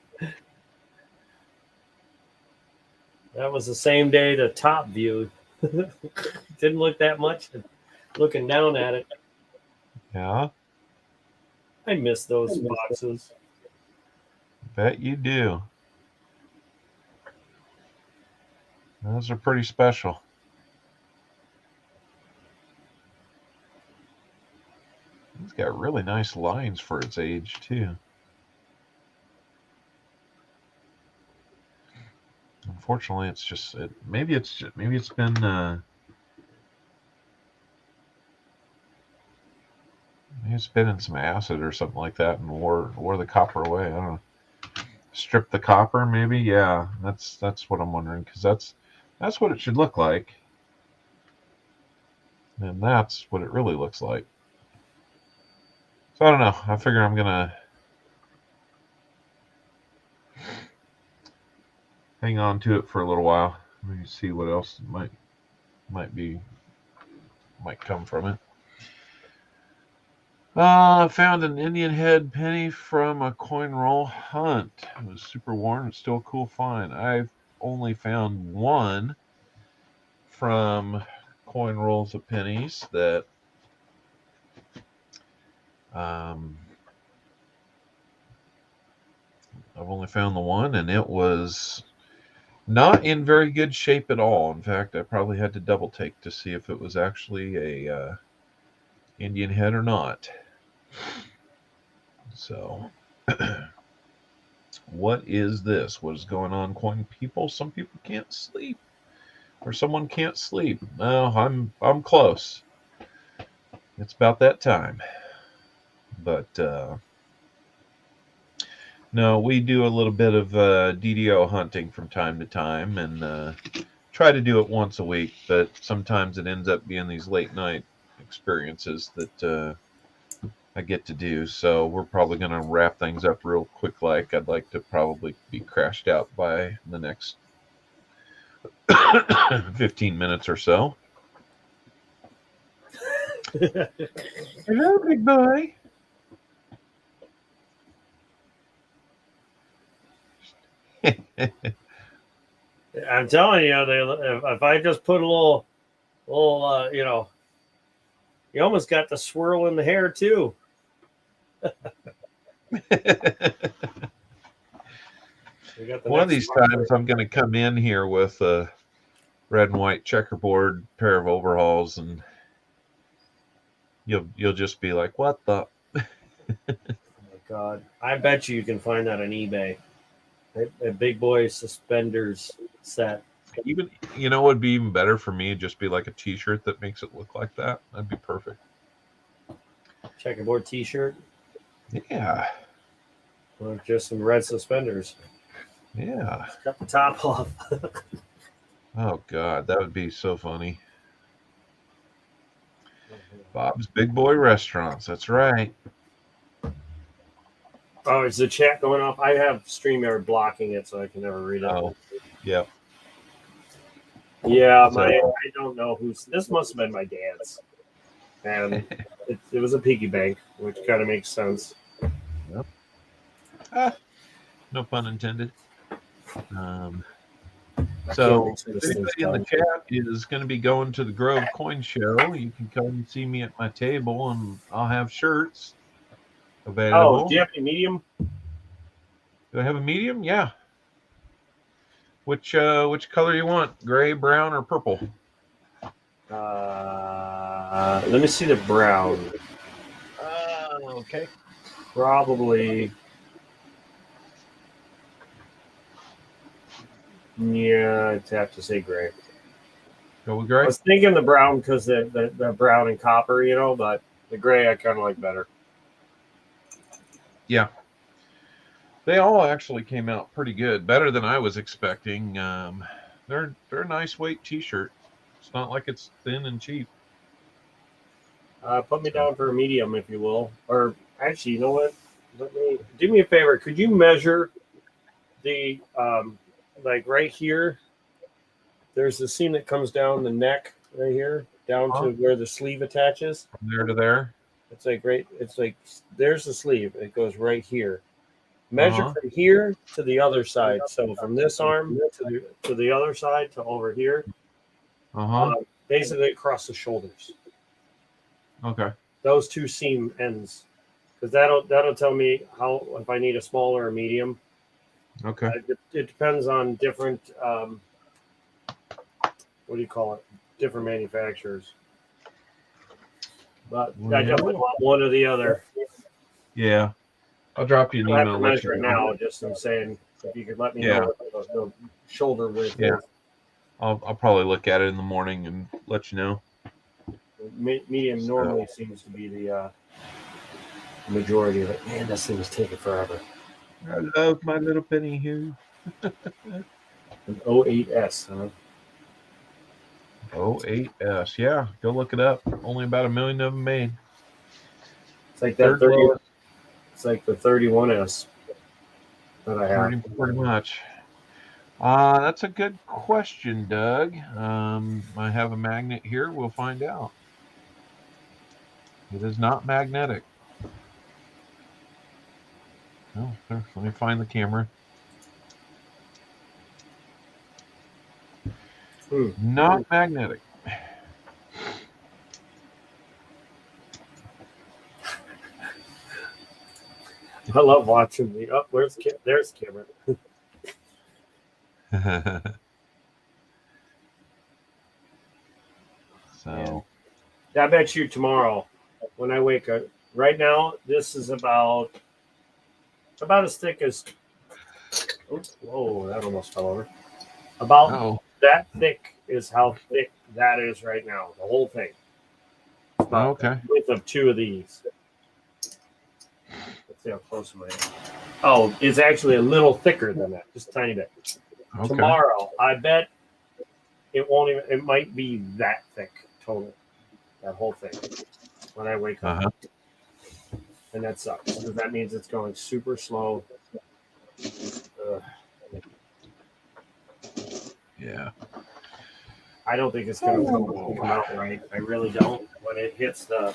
was the same day the top view. Didn't look that much looking down at it. Yeah. I miss those boxes. Bet you do. Those are pretty special. It's got really nice lines for its age too. Unfortunately, it's just maybe it's been maybe it's been in some acid or something like that and wore the copper away. I don't know. Strip the copper, maybe. Yeah, that's what I'm wondering, because that's what it should look like, and that's what it really looks like. So I don't know. I figure I'm gonna hang on to it for a little while. Let me see what else might come from it. I found an Indian head penny from a coin roll hunt. It was super worn. It's still a cool find. I've only found one from coin rolls of pennies that I've only found the one, and it was not in very good shape at all. In fact, I probably had to double take to see if it was actually a Indian head or not. So What is this? What is going on, coin people? Some people can't sleep, or someone can't sleep. No, I'm close. It's about that time. But no, we do a little bit of DDO hunting from time to time, and try to do it once a week. But sometimes it ends up being these late night experiences that I get to do. So we're probably going to wrap things up real quick. Like I'd like to probably be crashed out by the next 15 minutes or so. Hello, big boy. I'm telling you, if I just put a little, you almost got the swirl in the hair too. One of these times, I'm going to come in here with a red and white checkerboard pair of overalls, and you'll just be like, "What the?" Oh my God! I bet you can find that on eBay. A big boy suspenders set. Even what would be even better for me? Just be like a T-shirt that makes it look like that. That'd be perfect. Checkerboard T-shirt. Yeah. Or just some red suspenders. Yeah. Cut the top off. Oh God, that would be so funny. Bob's Big Boy Restaurants. That's right. Oh, is the chat going off? I have StreamYard blocking it, so I can never read it. Oh, yep. Yeah, I don't know who's. This must have been my dad's, and it was a piggy bank, which kind of makes sense. Yep. No pun intended. So if anybody in the chat is going to be going to the Grove Coin Show, you can come and see me at my table, and I'll have shirts available. Oh, do you have any medium? Do I have a medium? Yeah. Which color you want? Gray, brown, or purple? Let me see the brown. Okay. Probably. Yeah, I'd have to say gray. Go with gray? I was thinking the brown because the brown and copper, but the gray I kind of like better. Yeah. They all actually came out pretty good, better than I was expecting. They're a nice weight T-shirt. It's not like it's thin and cheap. Put me down for a medium, if you will. Or actually, you know what? Do me a favor. Could you measure the like right here? There's the seam that comes down the neck right here, down to where the sleeve attaches. From there to there. It's like there's the sleeve. It goes right here. Measure from here to the other side. So from this arm to the other side to over here. Basically across the shoulders. Okay. Those two seam ends, because that'll tell me if I need a small or a medium. Okay. It depends on different. What do you call it? Different manufacturers. But I definitely want one or the other. Yeah. I'll drop you an email. I have to measure it now. Just I'm saying, if you could let me know what the shoulder width is. I'll probably look at it in the morning and let you know. Medium normally seems to be the majority of it. Man, this thing was taking forever. I love my little penny here. An 08S, huh? 08S, yeah. Go look it up. Only about 1 million of them made. It's like that 30. It's like the 31S that I have. Pretty much. That's a good question, Doug. I have a magnet here. We'll find out. It is not magnetic. Oh, let me find the camera. Not magnetic. I love watching the. Oh, there's the camera. So. I bet you tomorrow when I wake up. Right now, this is about as thick as Oops, whoa, that almost fell over. About Oh, that thick is how thick that is right now. The whole thing. It's about okay. the width of two of these. Let's see how close am I? Oh, it's actually a little thicker than that, just a tiny bit. Okay. Tomorrow, I bet it won't even. It might be that thick total. That whole thing. When I wake up, and that sucks because that means it's going super slow. Yeah. I don't think it's going to come out right. I really don't. When it hits the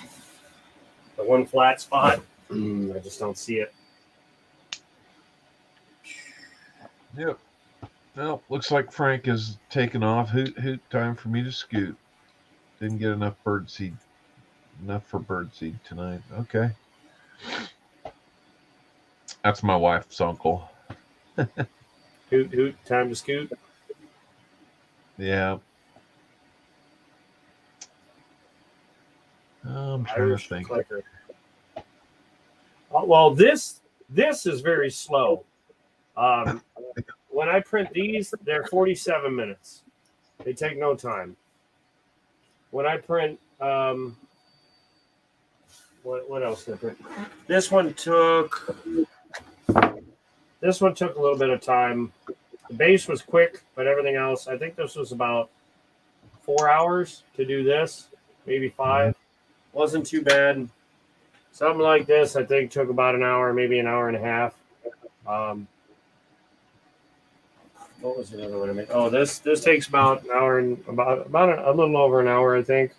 one flat spot, I just don't see it. Yep. Well, looks like Frank is taking off. Hoot, time for me to scoot. Didn't get enough for birdseed tonight. Okay. That's my wife's uncle. Hoot, time to scoot. Yeah. I'm trying Irish to think. clicker. Well, this is very slow. When I print these, they're 47 minutes. They take no time. When I print, what else did I print? This one took a little bit of time. The base was quick, but everything else, I think this was about 4 hours to do this, maybe 5. Wasn't too bad. Something like this, I think, took about an hour, maybe an hour and a half. What was the other one I made? Oh, this takes about an hour and about a little over an hour, I think.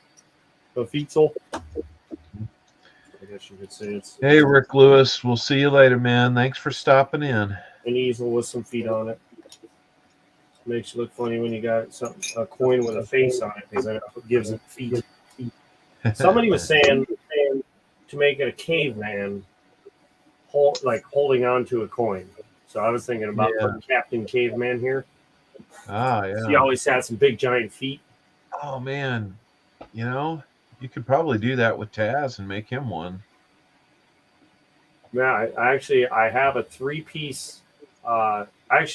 The Feetzel. I guess you could say it's Hey, Rick Lewis. We'll see you later, man. Thanks for stopping in. an easel with some feet on it. Makes you look funny when you got a coin with a face on it because it gives it feet. Somebody was saying to make it a caveman, holding on to a coin. So I was thinking about putting Captain Caveman here. Ah, yeah. He always had some big giant feet. Oh man, you could probably do that with Taz and make him one. Yeah, I have a 3-piece. Is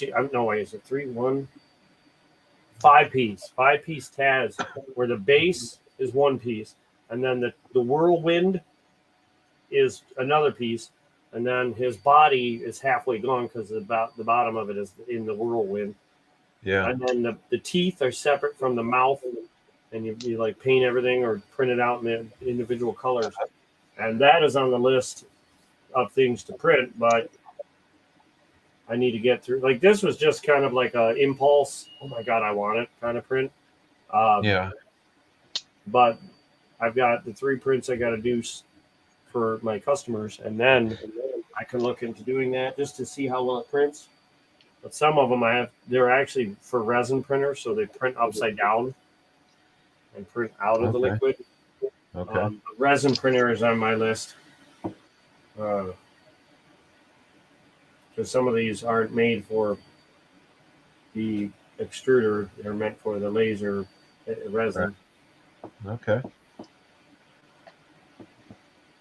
it 5-piece Taz where the base is 1 piece, and then the whirlwind is another piece, and then his body is halfway gone because about the bottom of it is in the whirlwind. Yeah. And then the teeth are separate from the mouth, and you like paint everything or print it out in the individual colors. And that is on the list of things to print, but I need to get through. Like this was just kind of like a impulse. Oh my God, I want it kind of print. Yeah. But I've got the 3 prints I got to do for my customers, and then I can look into doing that just to see how well it prints. But some of them they're actually for resin printers, so they print upside down and print out of the liquid. Okay. Resin printer is on my list. Because some of these aren't made for the extruder; they're meant for the laser resin. Right. Okay.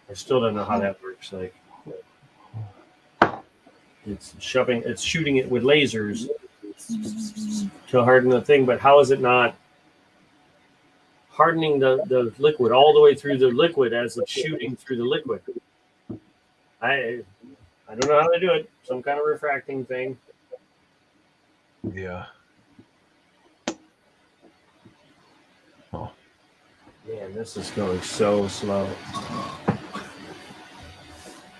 I still don't know how that works. Like, it's shooting it with lasers to harden the thing, but how is it not hardening the liquid all the way through the liquid as it's shooting through the liquid? I don't know how they do it. Some kind of refracting thing. Yeah. Oh. Man, this is going so slow.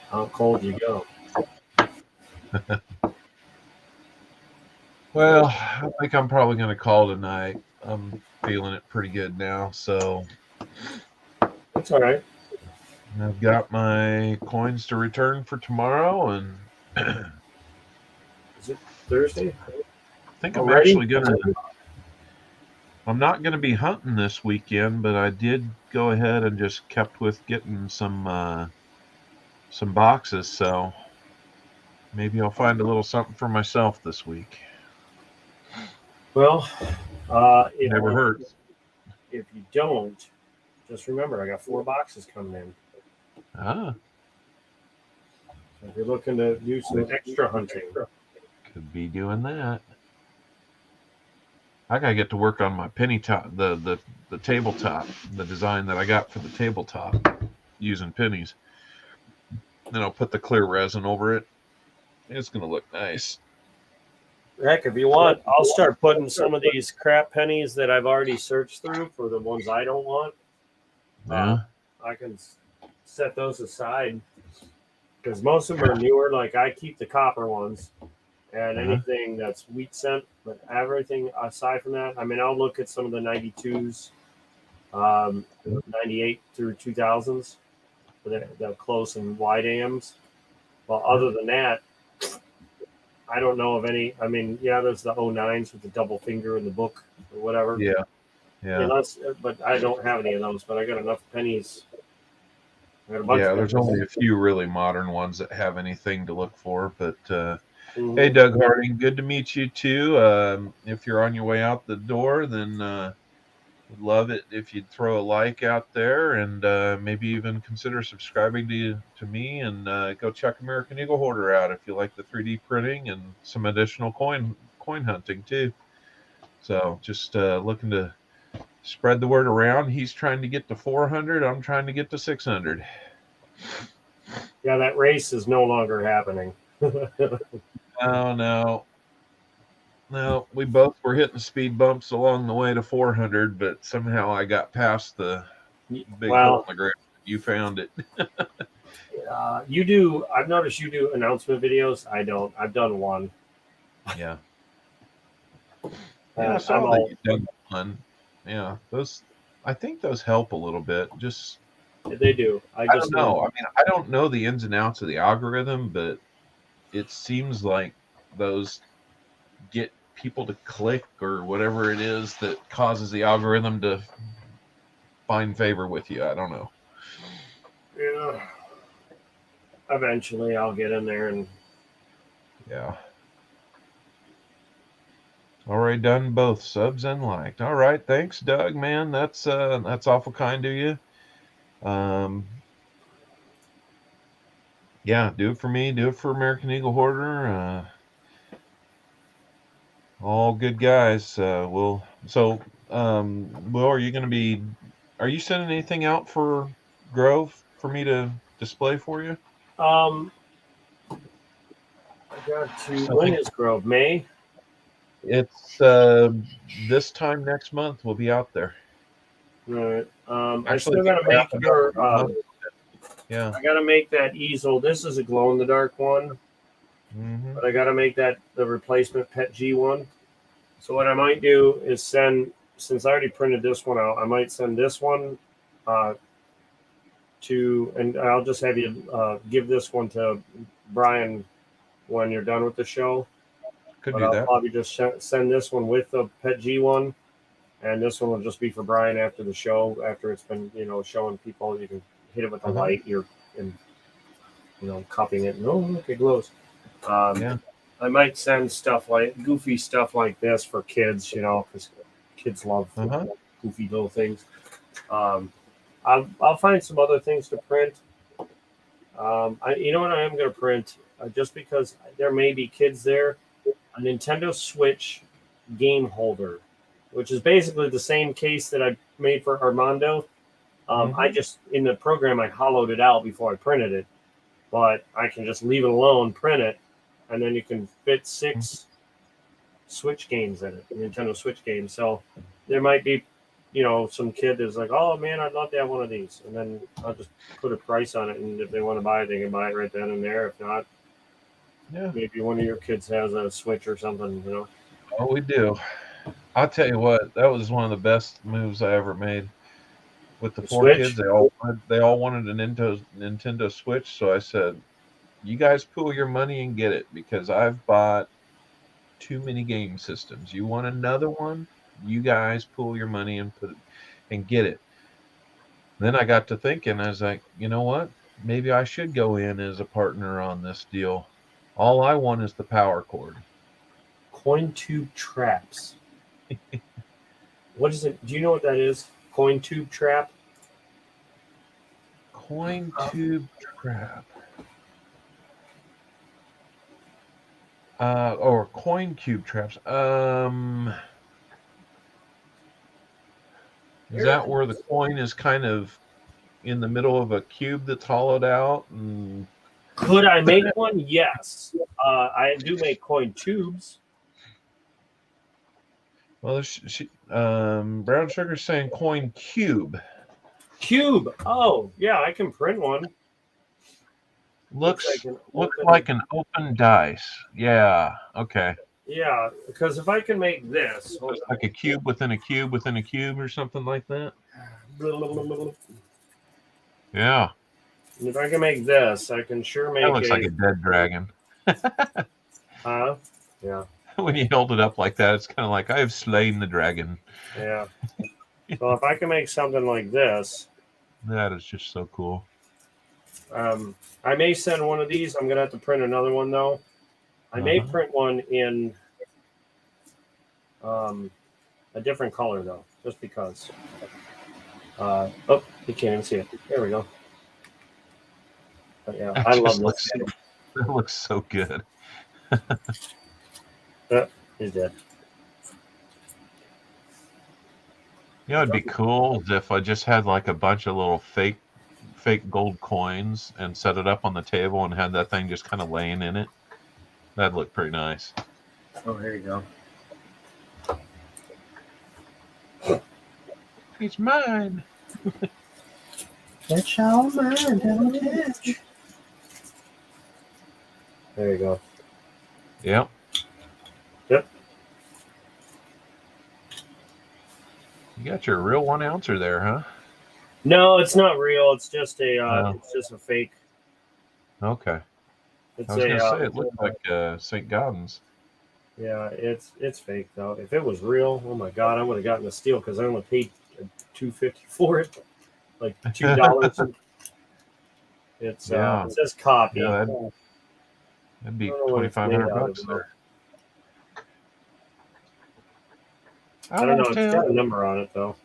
How cold you go? Well, I think I'm probably going to call tonight. I'm feeling it pretty good now, so That's all right. I've got my coins to return for tomorrow, and Is it Thursday? I think Already? I'm not going to be hunting this weekend, but I did go ahead and just kept with getting some boxes, so maybe I'll find a little something for myself this week. Well, It never hurts. If you don't, just remember I got 4 boxes coming in. Ah. So if you're looking to do some extra hunting, Could be doing that. I gotta get to work on my penny top, the tabletop, the design that I got for the tabletop using pennies. Then I'll put the clear resin over it. It's gonna look nice. Heck, if you want, I'll start putting some of these crap pennies that I've already searched through for the ones I don't want. Yeah. I can set those aside because most of them are newer. Like I keep the copper ones and anything that's wheat cent, but everything aside from that, I mean, I'll look at some of the 92s, 98 through 2000s, the close and wide AMs. Well, other than that, I don't know of any. I mean, yeah, there's the 09s with the double finger in the book or whatever. Yeah. But I don't have any of those. But I got enough pennies. I got a bunch of there's pennies. only a few really modern ones that have anything to look for. But hey, Doug Harding, good to meet you too. If you're on your way out the door, then would love it if you'd throw a like out there and maybe even consider subscribing to me and go check American Eagle Hoarder out if you like the 3D printing and some additional coin hunting too. So just looking to spread the word around. He's trying to get to 400. I'm trying to get to 600. Yeah, that race is no longer happening. No, we both were hitting speed bumps along the way to 400, but somehow I got past the big hole in the ground. You found it. You do. I've noticed you do announcement videos. I don't. I've done one. Yeah. I saw that you've done one. Yeah, I think those help a little bit. Just they do. I don't know. I mean, I don't know the ins and outs of the algorithm, but it seems like those get people to click or whatever it is that causes the algorithm to find favor with you. I don't know. Yeah. Eventually, I'll get in there and. Yeah. Already done both subs and liked. All right, thanks, Doug. Man, that's awful kind of you. Yeah, do it for me. Do it for American Eagle Hoarder. All good guys. Will, are you going to be? Are you sending anything out for Grove for me to display for you? I got to. When is Grove? May. It's this time next month. We'll be out there. All right. I Actually, still got to make your. Yeah. I got to make that easel. This is a glow in the dark one, but I got to make that the replacement Pet G one. So what I might do is send, since I already printed this one out, I might send this one and I'll just have you give this one to Brian when you're done with the show. I'll probably just send this one with the Pet G one, and this one will just be for Brian after the show. After it's been, showing people, you can hit it with the light. Cupping it. And, oh, look, it glows. I might send stuff like goofy stuff like this for kids, because kids love goofy little things. I'll find some other things to print. You know what I am going to print, just because there may be kids there, a Nintendo Switch game holder, which is basically the same case that I made for Armando. I just, in the program, I hollowed it out before I printed it, but I can just leave it alone, print it, and then you can fit 6 Switch games in it, Nintendo Switch games. So there might be, some kid that's like, oh man, I'd love to have one of these. And then I'll just put a price on it. And if they want to buy it, they can buy it right then and there. If not, maybe one of your kids has a Switch or something, Oh, we do. I'll tell you what, that was one of the best moves I ever made. With the 4 kids, they all wanted a Nintendo Switch. So I said, you guys pool your money and get it, because I've bought too many game systems. You want another one? You guys pool your money and get it. Then I got to thinking, I was like, you know what? Maybe I should go in as a partner on this deal. All I want is the power cord. Coin tube traps. What is it? Do you know what that is? Coin tube trap? Coin tube trap. Or coin cube traps. Is that where the coin is kind of in the middle of a cube that's hollowed out? And Could I make one? Yes. I do make coin tubes. well, Brown Sugar's saying coin cube. Cube. Oh, yeah, I can print one. Looks like an open dice. Yeah. Okay. Yeah, because if I can make this, Looks like a cube within a cube within a cube or something like that. Yeah. If I can make this, I can sure make. That looks like a dead dragon. Yeah. When you hold it up like that, it's kind of like I have slain the dragon. Yeah. So if I can make something like this, that is just so cool. I may send one of these. I'm gonna have to print another one though. I may print one in a different color though, just because. Oh, you can't even see it. There we go. But yeah, I love this. That looks so good. He's dead. You know, it'd be cool if I just had like a bunch of little fake gold coins and set it up on the table and had that thing just kind of laying in it. That'd look pretty nice. Oh, here you go. It's mine. It's all mine, don't touch. There you go. Yep. Yep. You got your real 1 ouncer there, huh? No, it's not real. It's just a it's just a fake. Okay. It's I was gonna say it looked like St. Gaudens. Yeah, it's fake though. If it was real, oh my god, I would have gotten a steal because I only paid $2.50 for it, like $2. It says copy. Yeah, that'd be $2,500 there. I don't know. It's got a number on it though.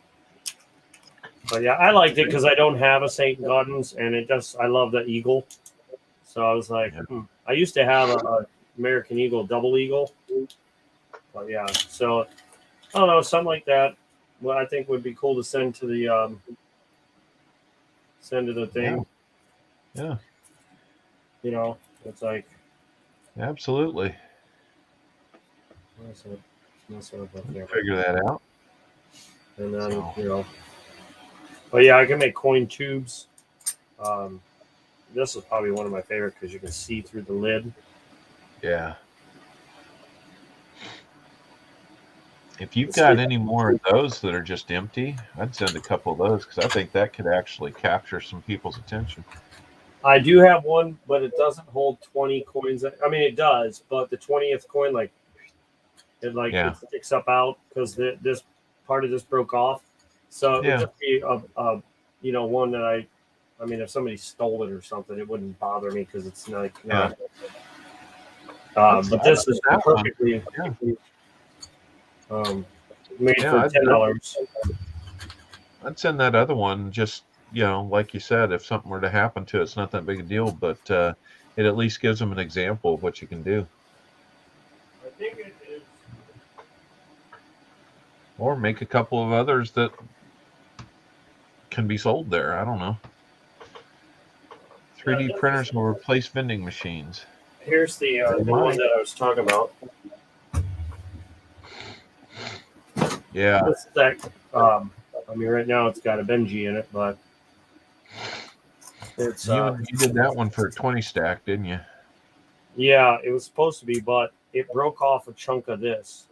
But yeah, I liked it because I don't have a St. Gaudens, and I love the eagle. So I was like, I used to have a American Eagle double eagle. But yeah, so I don't know, something like that. What I think would be cool to send to the thing. Yeah. You know, it's like absolutely. Figure that out. And then but yeah, I can make coin tubes. This is probably one of my favorite because you can see through the lid. Yeah. If you've got any more of those that are just empty, I'd send a couple of those because I think that could actually capture some people's attention. I do have one, but it doesn't hold 20 coins. I mean, it does, but the 20th coin, it sticks up out because this part of this broke off. So it would just be a one that I mean, if somebody stole it or something, it wouldn't bother me because it's not. But this is perfectly made for $10. I'd send that other one just, like you said, if something were to happen to it, it's not that big a deal, but it at least gives them an example of what you can do. I think it is. Or make a couple of others that can be sold there. I don't know. 3D printers will replace vending machines. Here's the one that I was talking about. Yeah. This is that, I mean, right now it's got a Benji in it, but it's. You did that one for a 20 stack, didn't you? Yeah, it was supposed to be, but it broke off a chunk of this.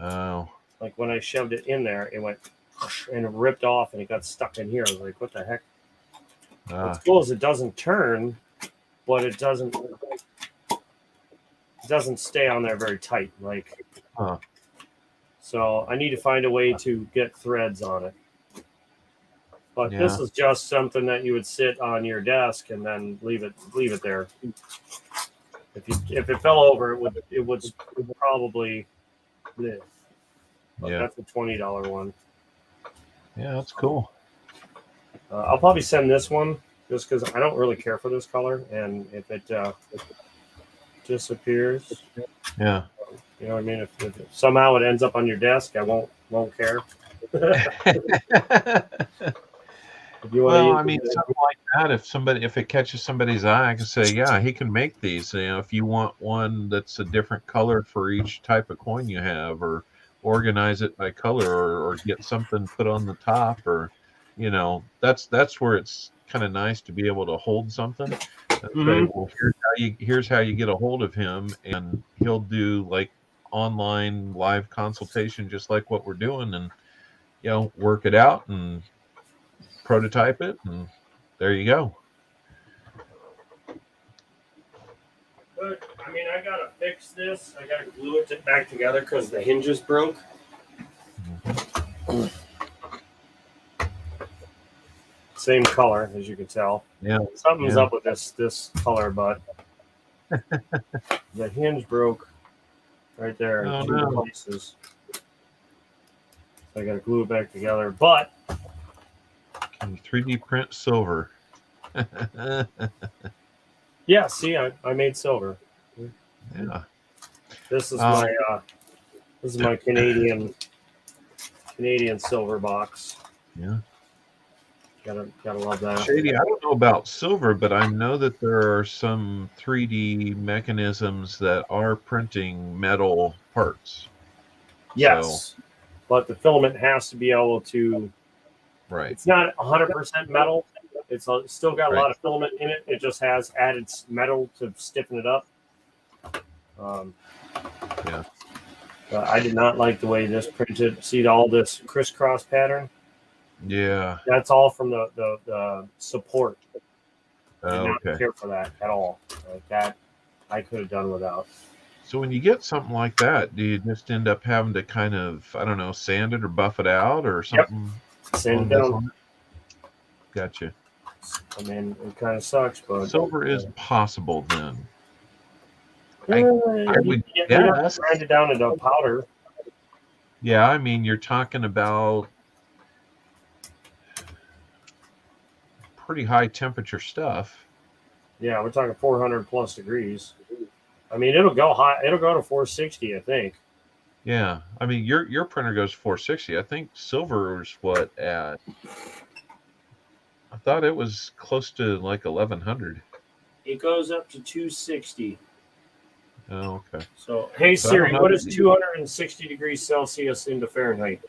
Oh. Like when I shoved it in there, it went and it ripped off and it got stuck in here. I was like, what the heck? What's cool is it doesn't turn, but it doesn't stay on there very tight. So I need to find a way to get threads on it. But this is just something that you would sit on your desk and then leave it there. If it fell over, it would probably live. But that's a $20 one. Yeah, that's cool. I'll probably send this one just because I don't really care for this color, and if it disappears, Yeah. You know what I mean? If somehow it ends up on your desk, I won't care. If you want to Well, use I mean, it, something like that. If it catches somebody's eye, I can say, yeah, he can make these. You know, if you want one that's a different color for each type of coin you have, or organize it by color, or get something put on the top, or that's where it's kind of nice to be able to hold something and say, Mhm. well, here's how you get a hold of him, and he'll do like online live consultation, just like what we're doing, and work it out and prototype it, and there you go. But I mean, I gotta fix this. I gotta glue it back together because the hinges broke. Mhm. Same color, as you can tell. Yeah, Something's yeah. up with this color, but the hinge broke right there in Oh two no. places. So I gotta glue it back together. But Can you 3D print silver? yeah, see, I made silver. Yeah. This is Um, my Canadian silver box. yeah. Gotta love that. Shady, I don't know about silver, but I know that there are some 3D mechanisms that are printing metal parts. So, Yes, but the filament has to be able to. right, It's not 100% metal. It's still got a right. lot of filament in it. It just has added metal to stiffen it up. Um, Yeah. but I did not like the way this printed. See all this crisscross pattern? Yeah. That's all from the support. Did not Okay. care for that at all. Like that, I could have done without. So when you get something like that, do you just end up having to kind of, I don't know, sand it or buff it out or Yep, something sand along it those down. lines? Gotcha. I mean, it kind of sucks, but Silver is possible then. I I you, would you don't guess. grind it down into powder. Yeah, I mean you're talking about pretty high temperature stuff. Yeah, we're talking 400 plus degrees. I mean, it'll go high. It'll go to 460, I think. Yeah. I mean your printer goes 460. I think silver is what at I thought it was close to like 1100. It goes up to 260. Oh, okay. So, hey So I don't Siri, know. what is 260 degrees Celsius into Fahrenheit?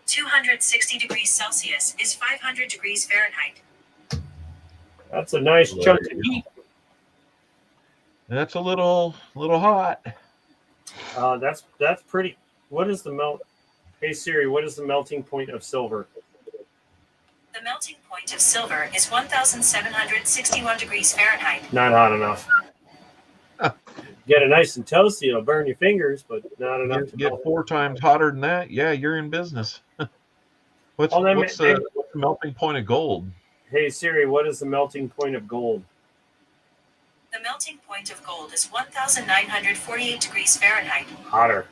260 degrees Celsius is 500 degrees Fahrenheit. That's a nice There chunk of you heat. go. That's a little hot. That's pretty. What is the melt? Hey Siri, what is the melting point of silver? The melting point of silver is 1,761 degrees Fahrenheit. Not hot enough. Get it nice and toasty, it'll burn your fingers, but not enough to Get melt. 4 times hotter than that. Yeah, you're in business. What's Oh, then, what's the what's the melting point of gold? hey Siri, what is the melting point of gold? The melting point of gold is 1,948 degrees Fahrenheit. Hotter.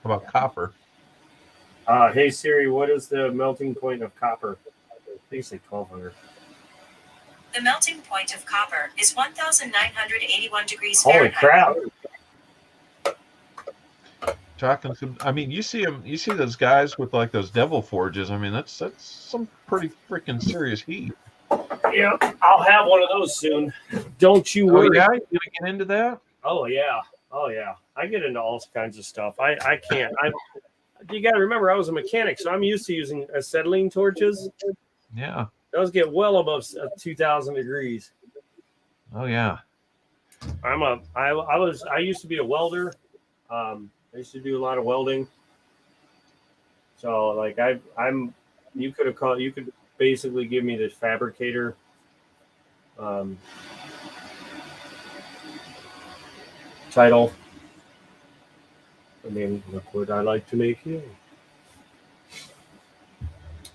How about copper? Hey Siri, what is the melting point of copper? I think it's like 1200. The melting point of copper is 1,981 degrees Holy Fahrenheit. crap! Talking some, I mean, you see them. You see those guys with like those devil forges. I mean, that's some pretty freaking serious heat. Yeah, I'll have one of those soon. Don't you Oh worry. yeah, you gonna get into that? Oh yeah. I get into all kinds of stuff. I can't. You got to remember, I was a mechanic, so I'm used to using acetylene torches. Yeah. Those get well above 2,000 degrees. Oh yeah. I used to be a welder. I used to do a lot of welding. So like you could basically give me this fabricator. Title. I mean, look what I like to make here.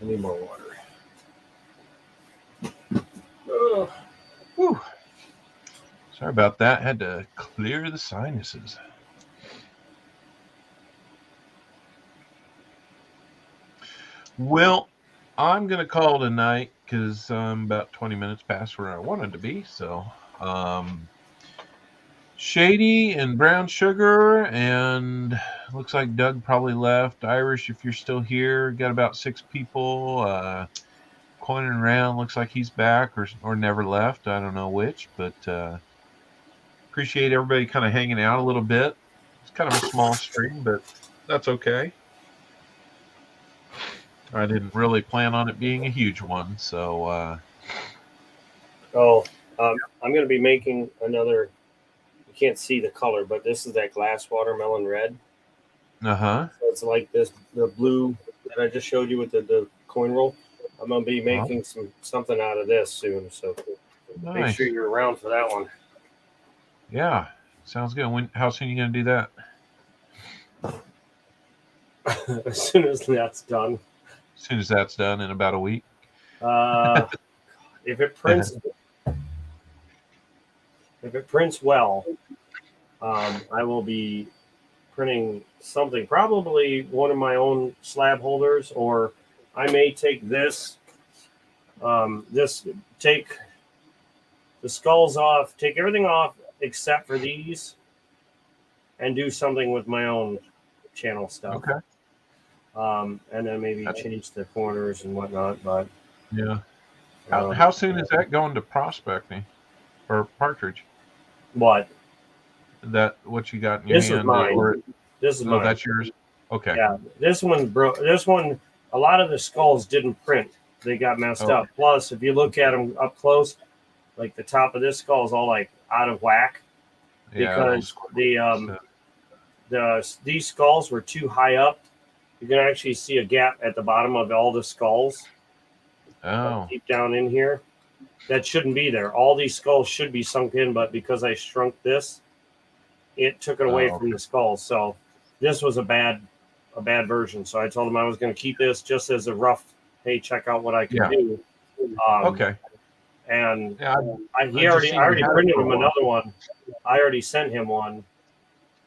I need more water. Oh. Whew. Sorry about that. Had to clear the sinuses. Well, I'm gonna call tonight because I'm about 20 minutes past where I wanted to be. So, Shady and Brown Sugar, and looks like Doug probably left. Irish, if you're still here, got about 6 people. Coining around, looks like he's back or never left. I don't know which, but appreciate everybody kind of hanging out a little bit. It's kind of a small stream, but that's okay. I didn't really plan on it being a huge one, so. I'm going to be making another. You can't see the color, but this is that glass watermelon red. So it's like this, the blue that I just showed you with the coin roll. I'm going to be making something out of this soon, so make sure you're around for that one. Yeah, sounds good. How soon are you going to do that? As soon as that's done. As soon as that's done, in about a week. If it prints, well, I will be printing something, probably one of my own slab holders, or I may take this, take the skulls off, take everything off except for these, and do something with my own channel stuff. Okay. And then maybe change the corners and whatnot. But yeah, how soon is that going to prospecting or partridge? What? What you got in your hand? Is mine. This is mine. Oh, that's yours. Okay. Yeah, this one broke. This one, a lot of the skulls didn't print; they got messed up. Plus, if you look at them up close, like the top of this skull is all like out of whack because these skulls were too high up. You can actually see a gap at the bottom of all the skulls. Deep down in here, that shouldn't be there. All these skulls should be sunk in, but because I shrunk this, it took it away from the skulls. So this was a bad version. So I told him I was going to keep this just as a rough. Hey, check out what I can do. Okay. And I already printed him another one. I already sent him one.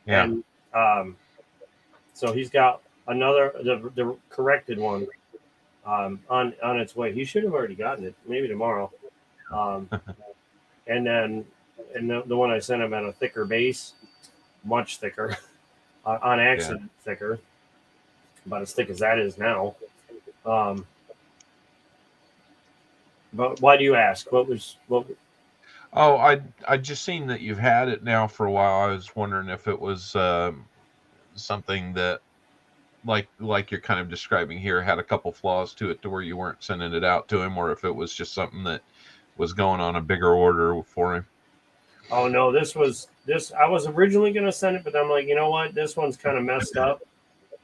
Yeah. And so he's got another the corrected one on its way. He should have already gotten it, maybe tomorrow. And then the one I sent him at a thicker base, much thicker, on accident thicker, about as thick as that is now. But why do you ask? What? Oh, I just seen that you've had it now for a while. I was wondering if it was something that, like you're kind of describing here, had a couple flaws to it to where you weren't sending it out to him, or if it was just something that was going on a bigger order for him. Oh no, this. I was originally going to send it, but I'm like, you know what? This one's kind of messed up.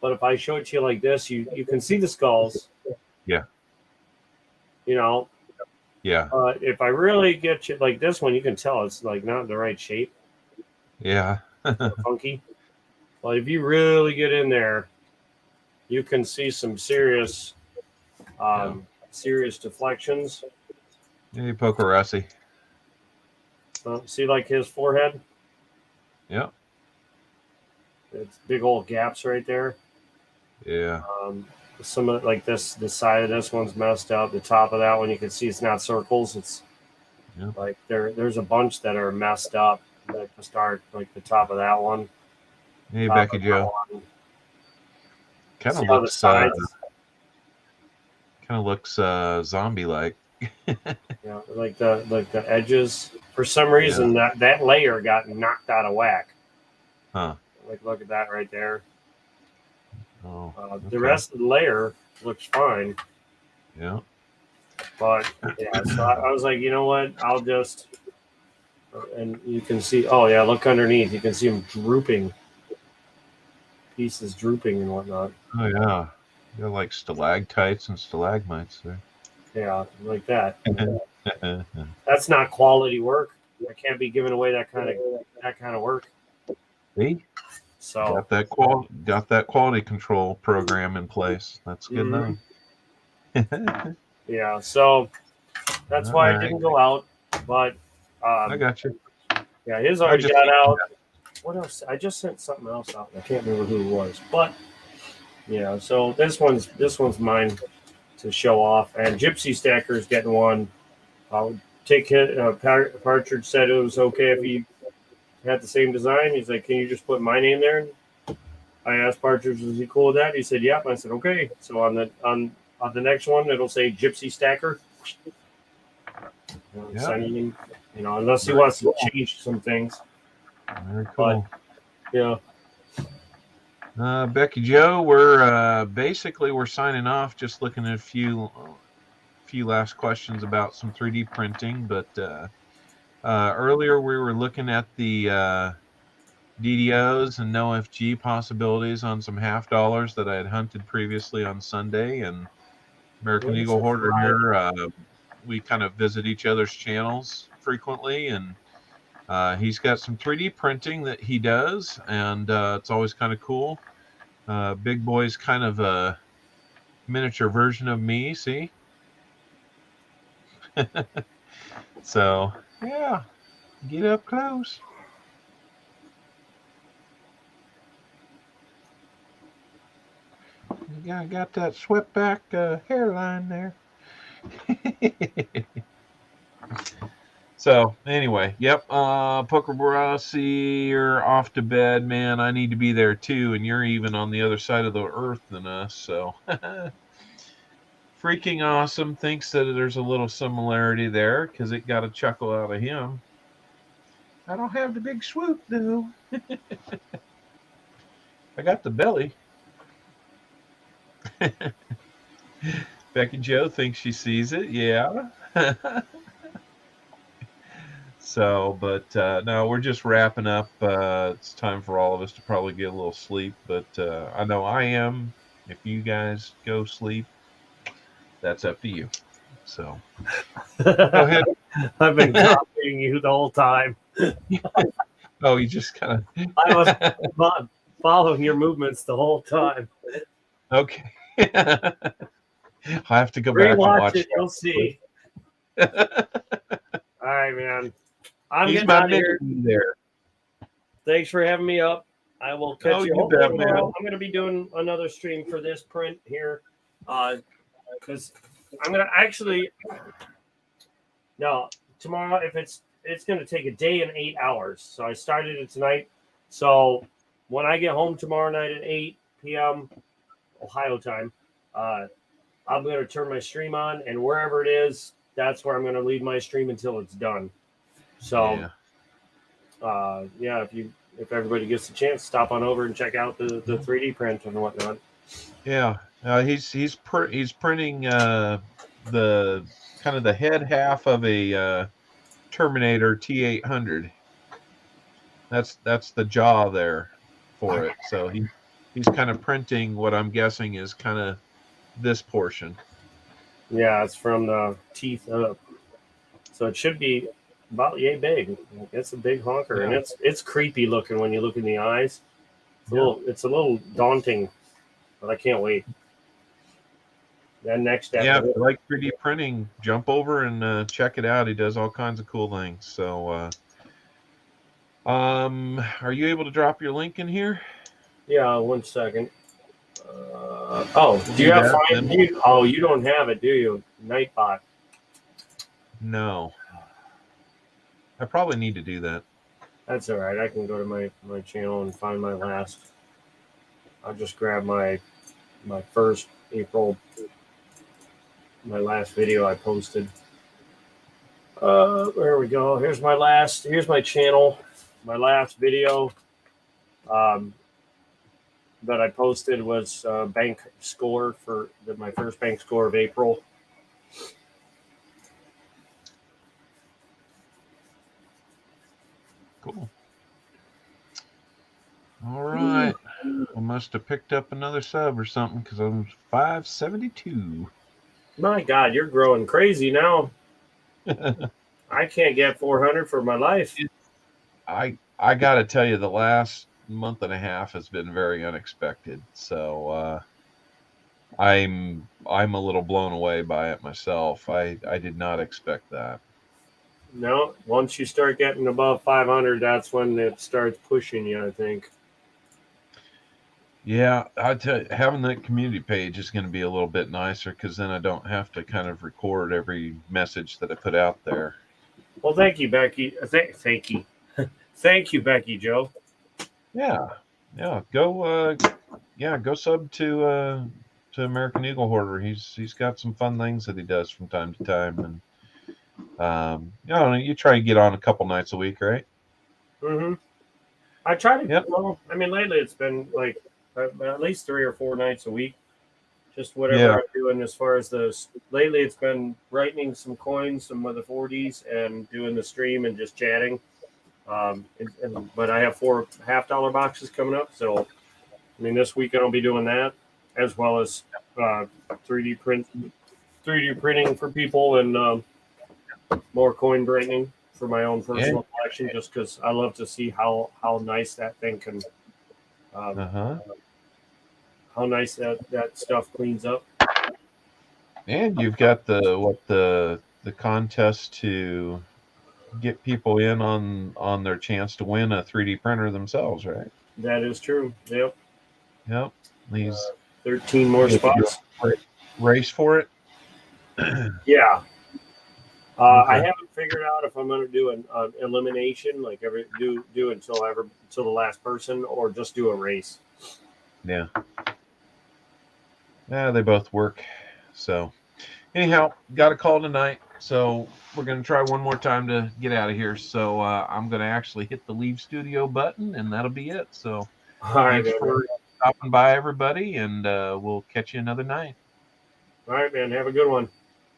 But if I show it to you like this, you can see the skulls. Yeah. You know. Yeah. If I really get you like this one, you can tell it's like not in the right shape. Yeah. Funky. But if you really get in there, you can see some serious deflections. Hey, Pokerassi. See, like his forehead? Yeah. It's big old gaps right there. Yeah. Some of like the side of this one's messed up. The top of that one, you can see it's not circles. It's like there's a bunch that are messed up. Like the start, like the top of that one. Hey, Becky Joe. Kind of looks zombie-like. Yeah, like the edges. For some reason, that layer got knocked out of whack. Huh. Like, look at that right there. Oh. The rest of the layer looks fine. Yeah. But so I was like, you know what? I'll just, and you can see. Oh yeah, look underneath. You can see them drooping. Pieces drooping and whatnot. Oh yeah, they're like stalactites and stalagmites there. Yeah, like that. That's not quality work. I can't be giving away that kind of work. See, so got that quality control program in place. That's good enough. Yeah, so that's why I didn't go out. But I got you. Yeah, his already got out. What else? I just sent something else out. I can't remember who it was, but yeah. So this one's mine to show off, and Gypsy Stacker's getting one. I'll take it. Partridge said it was okay if he had the same design. He's like, can you just put my name there? I asked Partridge, was he cool with that? He said, yep. I said, okay. So on the next one, it'll say Gypsy Stacker. Signing him, unless he wants to change some things. Very cool. But, yeah. Becky Joe, we're signing off. Just looking at a few last questions about some 3D printing, but earlier we were looking at the DDOs and No FG possibilities on some half dollars that I had hunted previously on Sunday, and American Eagle Hoarder here. We kind of visit each other's channels frequently, and he's got some 3D printing that he does, and it's always kind of cool. Big Boy's kind of a miniature version of me, see? So, yeah, get up close. You got that swept back hairline there. So anyway, yep. Poker Barassi, you're off to bed, man. I need to be there too, and you're even on the other side of the earth than us. So freaking awesome. Thinks that there's a little similarity there because it got a chuckle out of him. I don't have the big swoop though. I got the belly. Becky Joe thinks she sees it. Yeah. So, but no, we're just wrapping up. It's time for all of us to probably get a little sleep, but I know I am. If you guys go sleep, that's up to you. So, go ahead. I've been copying you the whole time. Oh, you just kind of. I was following your movements the whole time. Okay. I have to go back and watch it. You'll see. All right, man. I'm He's getting my out of here. there. Thanks for having me up. I will catch you. Bet, man. I'm going to be doing another stream for this print here, because I'm going to actually. No, tomorrow. If it's going to take a day and 8 hours. So I started it tonight. So when I get home tomorrow night at 8 p.m. Ohio time, I'm going to turn my stream on, and wherever it is, that's where I'm going to leave my stream until it's done. So, if everybody gets a chance, stop on over and check out the 3D print and whatnot. Yeah, he's printing the kind of the head half of a Terminator T800. That's the jaw there for it. So he's kind of printing what I'm guessing is kind of this portion. Yeah, it's from the teeth up, so it should be about yay big. It's a big honker, and it's creepy looking when you look in the eyes. It's a little daunting, but I can't wait. Then next step. Yeah, if you like 3D printing, jump over and check it out. He does all kinds of cool things. So, are you able to drop your link in here? Yeah, 1 second. Do you have Find? You don't have it, do you? Nightbot. No. I probably need to do that. That's all right. I can go to my channel and find my last. I'll just grab my first April, my last video I posted. There we go. Here's my channel. My last video that I posted was bank score for my first bank score of April. Cool. All right. I must have picked up another sub or something because I'm 572. My God, you're growing crazy now. I can't get 400 for my life. I got to tell you, the last month and a half has been very unexpected. So I'm a little blown away by it myself. I did not expect that. No, once you start getting above 500, that's when it starts pushing you, I think. Yeah, I tell you, having that community page is going to be a little bit nicer because then I don't have to kind of record every message that I put out there. Well, thank you, Becky. Thank you. Thank you, Becky Joe. Yeah. Go sub to American Eagle Hoarder. He's got some fun things that he does from time to time, and you try to get on a couple nights a week, right? Mm-hmm. I try to. Yep. Well, I mean, lately it's been like at least 3 or 4 nights a week. Just whatever I'm doing as far as those. Lately, it's been writing some coins, some of the 40s, and doing the stream and just chatting. But I have 4 half-dollar boxes coming up, so I mean, this weekend I'll be doing that, as well as 3D printing for people, and more coin brightening for my own personal collection. Just because I love to see how nice that thing can. How nice that stuff cleans up. And you've got the contest to get people in on their chance to win a 3D printer themselves, right? That is true. Yep. These 13 more spots. Race for it. Yeah. Okay. I haven't figured out if I'm going to do an elimination, like do until the last person, or just do a race. Yeah. Yeah, they both work. So, anyhow, got a call tonight. So we're going to try one more time to get out of here. So I'm going to actually hit the leave studio button, and that'll be it. So thanks for stopping by, everybody, and we'll catch you another night. All right, man. Have a good one.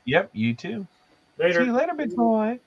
Yep, you too. Later. See you later, big boy.